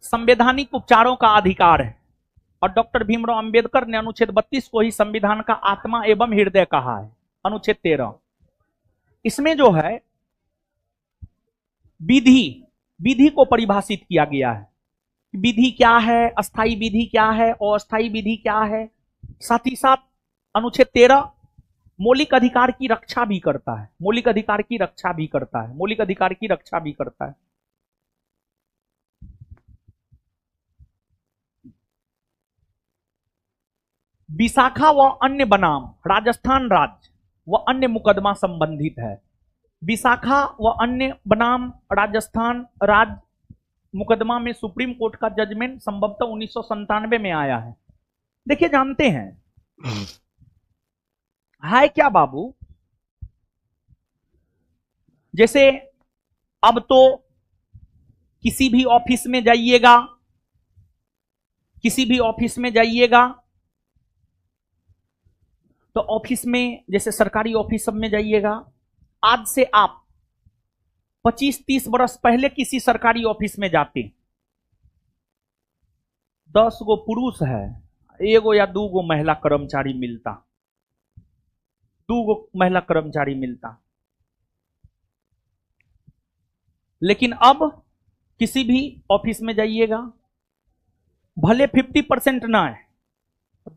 संवैधानिक उपचारों का अधिकार है और डॉक्टर भीमराव अंबेडकर ने अनुच्छेद 32 को ही संविधान का आत्मा एवं हृदय कहा है। अनुच्छेद 13 इसमें जो है विधि को परिभाषित किया गया है। विधि क्या है, अस्थाई विधि क्या है, अस्थाई विधि क्या है। साथ ही साथ अनुच्छेद 13 मौलिक अधिकार की रक्षा भी करता है, मौलिक अधिकार की रक्षा भी करता है, मौलिक अधिकार की रक्षा भी करता है। विशाखा व अन्य बनाम राजस्थान राज्य व अन्य मुकदमा संबंधित है। विशाखा व अन्य बनाम राजस्थान राज्य मुकदमा में सुप्रीम कोर्ट का जजमेंट संभवतः 1997 में आया है। देखिए, जानते हैं है क्या बाबू, जैसे अब तो किसी भी ऑफिस में जाइएगा, किसी भी ऑफिस में जाइएगा तो ऑफिस में, जैसे सरकारी ऑफिस सब में जाइएगा, आज से आप 25-30 बरस पहले किसी सरकारी ऑफिस में जाते, 10 गो पुरुष है, एगो या 2 गो महिला कर्मचारी मिलता, 2 गो महिला कर्मचारी मिलता। लेकिन अब किसी भी ऑफिस में जाइएगा, भले 50% ना है,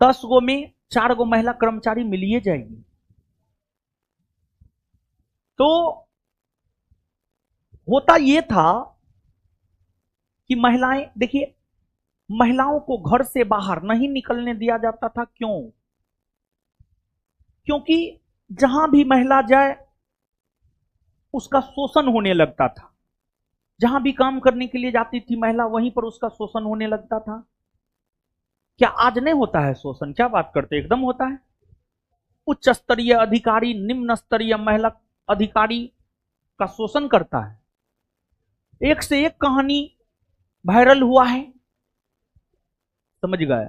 10 गो में 4 गो महिला कर्मचारी मिलिए जाएगी। तो होता यह था कि महिलाएं, देखिए, महिलाओं को घर से बाहर नहीं निकलने दिया जाता था। क्यों? क्योंकि जहां भी महिला जाए उसका शोषण होने लगता था। जहां भी काम करने के लिए जाती थी महिला, वहीं पर उसका शोषण होने लगता था। क्या आज नहीं होता है शोषण? क्या बात करते, एकदम होता है। उच्च स्तरीय अधिकारी निम्न स्तरीय महिला अधिकारी का शोषण करता है। एक से एक कहानी वायरल हुआ है, समझ गए?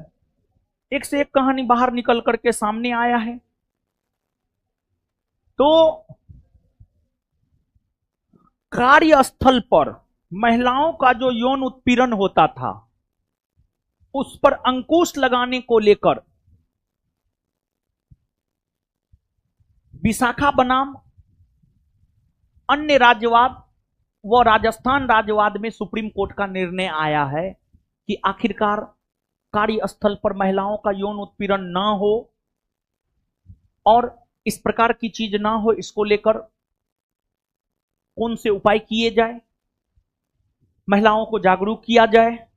एक से एक कहानी बाहर निकल करके सामने आया है। तो कार्यस्थल पर महिलाओं का जो यौन उत्पीड़न होता था, उस पर अंकुश लगाने को लेकर विशाखा बनाम अन्य राज्यवाद व राजस्थान राज्यवाद में सुप्रीम कोर्ट का निर्णय आया है कि आखिरकार कार्यस्थल पर महिलाओं का यौन उत्पीड़न ना हो और इस प्रकार की चीज ना हो, इसको लेकर कौन से उपाय किए जाए, महिलाओं को जागरूक किया जाए,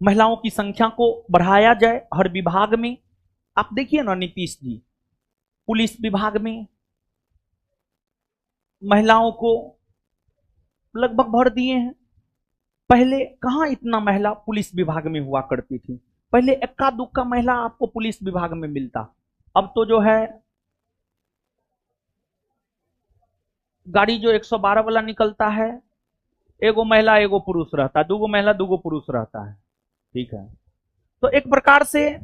महिलाओं की संख्या को बढ़ाया जाए हर विभाग में। आप देखिए ना नीतीश जी, पुलिस विभाग में महिलाओं को लगभग भर दिए हैं। पहले कहां इतना महिला पुलिस विभाग में हुआ करती थी? पहले इक्का दुक्का महिला आपको पुलिस विभाग में मिलता। अब तो जो है गाड़ी जो 112 वाला निकलता है, एगो महिला एगो पुरुष रहता है, 2 गो महिला 2 गो पुरुष रहता है। ठीक है, तो एक प्रकार से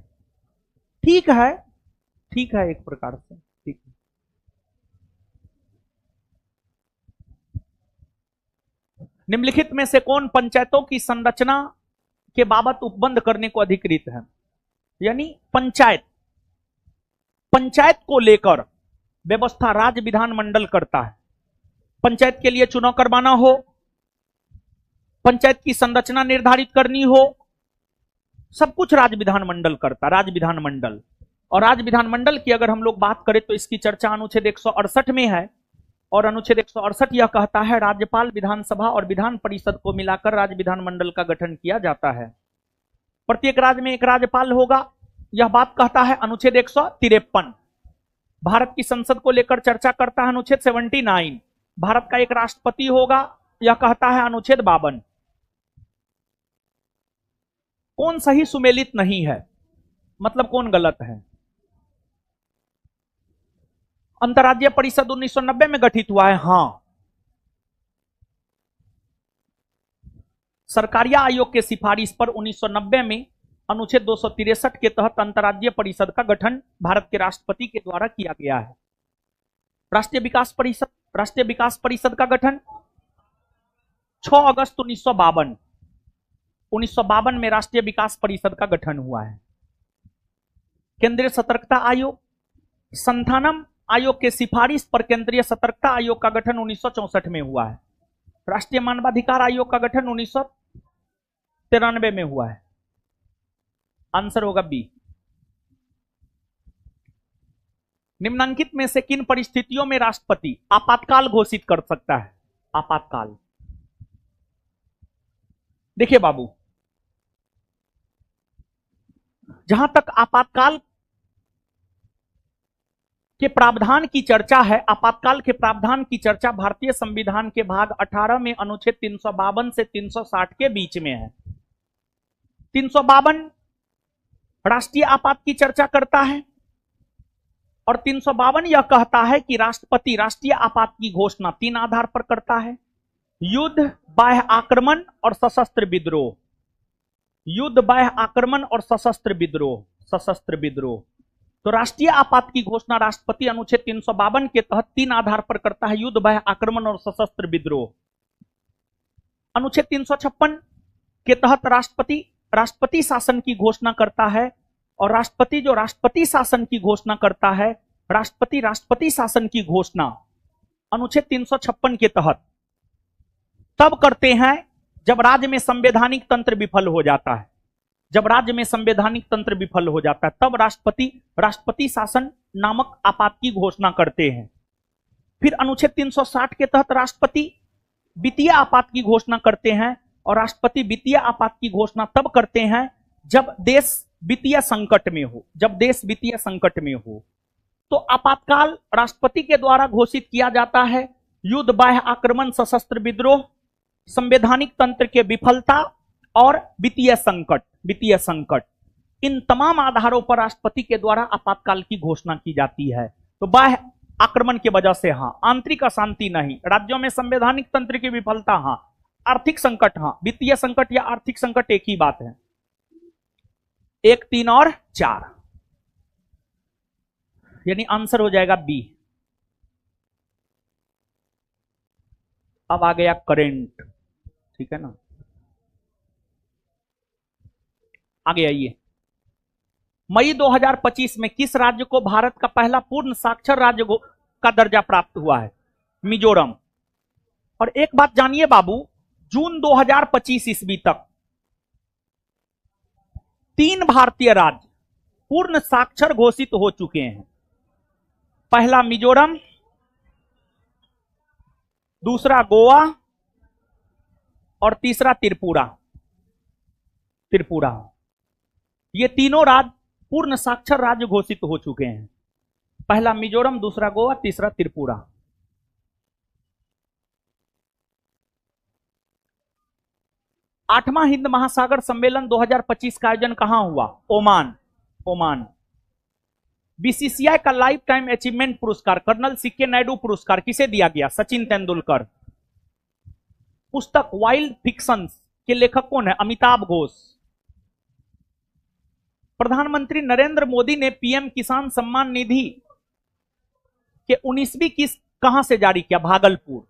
ठीक है, ठीक है, एक प्रकार से ठीक है। निम्नलिखित में से कौन पंचायतों की संरचना के बाबत उपबंध करने को अधिकृत है? यानी पंचायत, पंचायत को लेकर व्यवस्था राज्य विधानमंडल करता है। पंचायत के लिए चुनाव करवाना हो, पंचायत की संरचना निर्धारित करनी हो, सब कुछ राज्य विधानमंडल करता, राज्य विधानमंडल। और राज्य विधानमंडल की अगर हम लोग बात करें तो इसकी चर्चा अनुच्छेद 168 में है। और अनुच्छेद 168 यह कहता है, राज्यपाल, विधानसभा और विधान परिषद को मिलाकर राज्य विधानमंडल का गठन किया जाता है। प्रत्येक राज्य में एक राज्यपाल होगा, यह बात कहता है अनुच्छेद 153। भारत की संसद को लेकर चर्चा करता है अनुच्छेद 79। भारत का एक राष्ट्रपति होगा, यह कहता है अनुच्छेद 52। कौन सही सुमेलित नहीं है, मतलब कौन गलत है? अंतर्राज्यीय परिषद 1990 में गठित हुआ है, हां। सरकारिया आयोग के सिफारिश पर 1990 में अनुच्छेद 263 के तहत अंतर्राज्यीय परिषद का गठन भारत के राष्ट्रपति के द्वारा किया गया है। राष्ट्रीय विकास परिषद का गठन 6 अगस्त 1952 में राष्ट्रीय विकास परिषद का गठन हुआ है। केंद्रीय सतर्कता आयोग, संथानम आयोग के सिफारिश पर केंद्रीय सतर्कता आयोग का गठन 1964 में हुआ है। राष्ट्रीय मानवाधिकार आयोग का गठन 1993 में हुआ है। आंसर होगा बी। निम्नलिखित में से किन परिस्थितियों में राष्ट्रपति आपातकाल घोषित कर सकता है? आपातकाल, देखिए बाबू, जहां तक आपातकाल के प्रावधान की चर्चा है, आपातकाल के प्रावधान की चर्चा भारतीय संविधान के भाग 18 में अनुच्छेद 352 से 360 के बीच में है। 352 राष्ट्रीय आपात की चर्चा करता है और 352 यह कहता है कि राष्ट्रपति राष्ट्रीय आपात की घोषणा 3 आधार पर करता है: युद्ध, बाह्य आक्रमण और सशस्त्र विद्रोह। युद्ध, बाह्य आक्रमण और सशस्त्र विद्रोह। सशस्त्र विद्रोह। तो राष्ट्रीय आपात की घोषणा राष्ट्रपति अनुच्छेद 352 के तहत 3 आधार पर करता है: युद्ध, बाह्य आक्रमण और सशस्त्र विद्रोह। अनुच्छेद 356 के तहत राष्ट्रपति शासन की घोषणा करता है और राष्ट्रपति जो राष्ट्रपति शासन की घोषणा करता है, राष्ट्रपति शासन की घोषणा अनुच्छेद 356 के तहत तब करते हैं जब राज्य में संवैधानिक तंत्र विफल हो जाता है। जब राज्य में संवैधानिक तंत्र विफल हो जाता है तब राष्ट्रपति शासन नामक आपात की घोषणा करते हैं। फिर अनुच्छेद 360 के तहत राष्ट्रपति वित्तीय आपात की घोषणा करते हैं और राष्ट्रपति वित्तीय आपात की घोषणा तब करते हैं जब देश वित्तीय संकट में हो। जब देश वित्तीय संकट में हो तो आपातकाल राष्ट्रपति के द्वारा घोषित किया जाता है। युद्ध, बाह्य आक्रमण, सशस्त्र विद्रोह, संवैधानिक तंत्र के विफलता और वित्तीय संकट। वित्तीय संकट, इन तमाम आधारों पर राष्ट्रपति के द्वारा आपातकाल की घोषणा की जाती है। तो बाह्य आक्रमण की वजह से हाँ, आंतरिक अशांति नहीं, राज्यों में संवैधानिक तंत्र की विफलता हाँ, आर्थिक संकट हाँ, वित्तीय संकट या आर्थिक संकट एक ही बात है। 1, 3 और 4 यानी आंसर हो जाएगा बी। अब आ गया करेंट, ठीक है ना। आगे आइए, मई 2025 में किस राज्य को भारत का पहला पूर्ण साक्षर राज्य का दर्जा प्राप्त हुआ है? मिजोरम। और एक बात जानिए बाबू, जून 2025 ईस्वी तक 3 भारतीय राज्य पूर्ण साक्षर घोषित हो चुके हैं। पहला मिजोरम, दूसरा गोवा और तीसरा त्रिपुरा। त्रिपुरा, ये तीनों राज्य पूर्ण साक्षर राज्य घोषित हो चुके हैं। पहला मिजोरम, दूसरा गोवा, तीसरा त्रिपुरा। आठवां हिंद महासागर सम्मेलन 2025 का आयोजन कहां हुआ? ओमान। ओमान। बीसीसीआई का लाइफ टाइम अचीवमेंट पुरस्कार, कर्नल सीके नायडू पुरस्कार किसे दिया गया? सचिन तेंदुलकर। पुस्तक वाइल्ड फिक्शंस के लेखक कौन है? अमिताभ घोष। प्रधानमंत्री नरेंद्र मोदी ने पीएम किसान सम्मान निधि के 19वीं किस्त कहां से जारी किया? भागलपुर।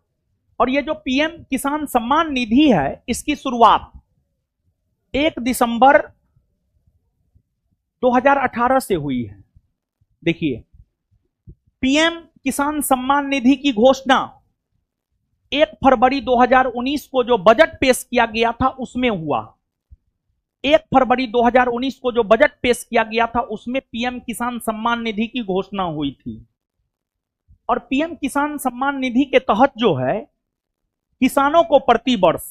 और ये जो पीएम किसान सम्मान निधि है, इसकी शुरुआत 1 दिसंबर 2018 से हुई है। देखिए, पीएम किसान सम्मान निधि की घोषणा 1 फरवरी 2019 को जो बजट पेश किया गया था उसमें हुआ। 1 फरवरी 2019 को जो बजट पेश किया गया था उसमें पीएम किसान सम्मान निधि की घोषणा हुई थी। और पीएम किसान सम्मान निधि के तहत जो है, किसानों को प्रति वर्ष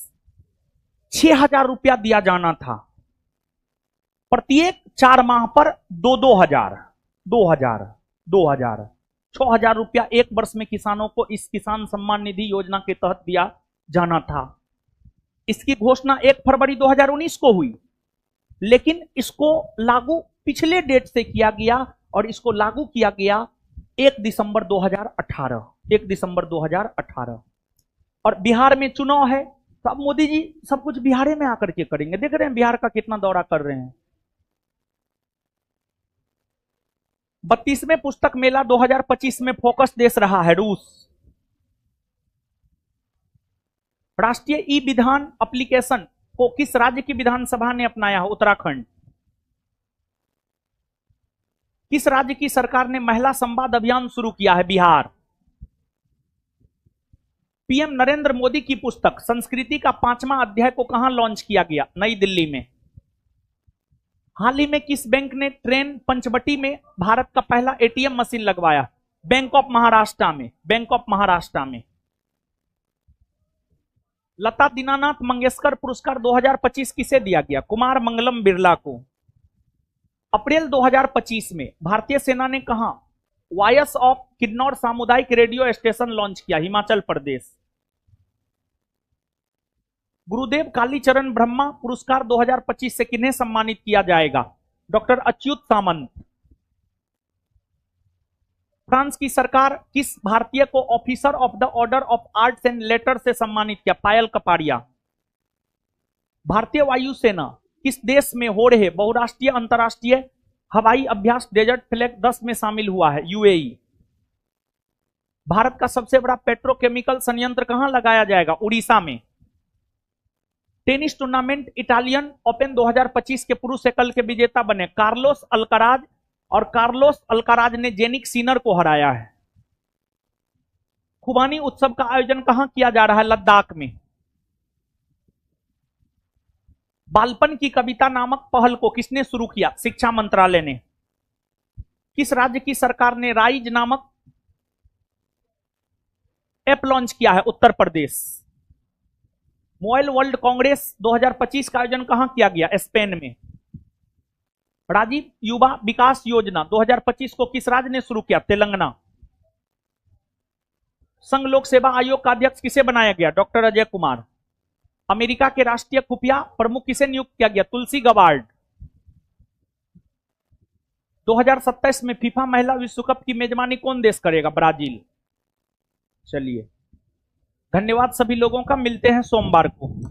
6,000 रुपया दिया जाना था। प्रत्येक 4 माह पर 2,000 6,000 रुपया एक वर्ष में किसानों को इस किसान सम्मान निधि योजना के तहत दिया जाना था। इसकी घोषणा 1 फरवरी 2019 को हुई, लेकिन इसको लागू पिछले डेट से किया गया और इसको लागू किया गया 1 दिसंबर 2018। 1 दिसंबर 2018। और बिहार में चुनाव है, तो अब मोदी जी सब कुछ बिहार में आकर के करेंगे। देख रहे हैं बिहार का कितना दौरा कर रहे हैं। 32वें पुस्तक मेला 2025 में फोकस देश रहा है रूस। राष्ट्रीय ई विधान एप्लीकेशन को किस राज्य की विधानसभा ने अपनाया है? उत्तराखंड। किस राज्य की सरकार ने महिला संवाद अभियान शुरू किया है? बिहार। पीएम नरेंद्र मोदी की पुस्तक संस्कृति का 5वां अध्याय को कहां लॉन्च किया गया? नई दिल्ली में। हाल ही में किस बैंक ने ट्रेन पंचवटी में भारत का पहला एटीएम मशीन लगवाया? बैंक ऑफ महाराष्ट्र में। बैंक ऑफ महाराष्ट्र में। लता दीनानाथ मंगेशकर पुरस्कार 2025 किसे दिया गया? कुमार मंगलम बिरला को। अप्रैल 2025 में भारतीय सेना ने कहा वायस ऑफ किन्नौर सामुदायिक रेडियो स्टेशन लॉन्च किया? हिमाचल प्रदेश। गुरुदेव कालीचरण ब्रह्मा पुरस्कार 2025 से किन्हें सम्मानित किया जाएगा? डॉक्टर अच्युत सामंत। फ्रांस की सरकार किस भारतीय को officer of the order of arts and later से सम्मानित किया? पायल कपाड़िया। भारतीय वायुसेना किस देश में हो रहे बहुराष्ट्रीय अंतरराष्ट्रीय हवाई अभ्यास डेजर्ट फ्लैग 10 में शामिल हुआ है? यूएई। भारत का सबसे बड़ा पेट्रोकेमिकल संयंत्र कहां लगाया जाएगा? उड़ीसा में। टेनिस टूर्नामेंट इटालियन ओपन 2025 के पुरुष एकल के विजेता बने कार्लोस अल्काराज, और कार्लोस अल्काराज ने जेनिक सिनर को हराया है। खुबानी उत्सव का आयोजन कहां किया जा रहा है? लद्दाख में। बालपन की कविता नामक पहल को किसने शुरू किया? शिक्षा मंत्रालय ने। किस राज्य की सरकार ने राइज नामक ऐप लॉन्च किया है? उत्तर प्रदेश। मोबाइल वर्ल्ड कांग्रेस 2025 का आयोजन कहां किया गया? स्पेन में। राजीव युवा विकास योजना 2025 को किस राज्य ने शुरू किया? तेलंगाना। संघ लोक सेवा आयोग का अध्यक्ष किसे बनाया गया? डॉक्टर अजय कुमार। अमेरिका के राष्ट्रीय खुफिया प्रमुख किसे नियुक्त किया गया? तुलसी गबार्ड। 2027 में फीफा महिला विश्व कप की मेजबानी कौन देश करेगा? ब्राजील। चलिए, धन्यवाद सभी लोगों का, मिलते हैं सोमवार को।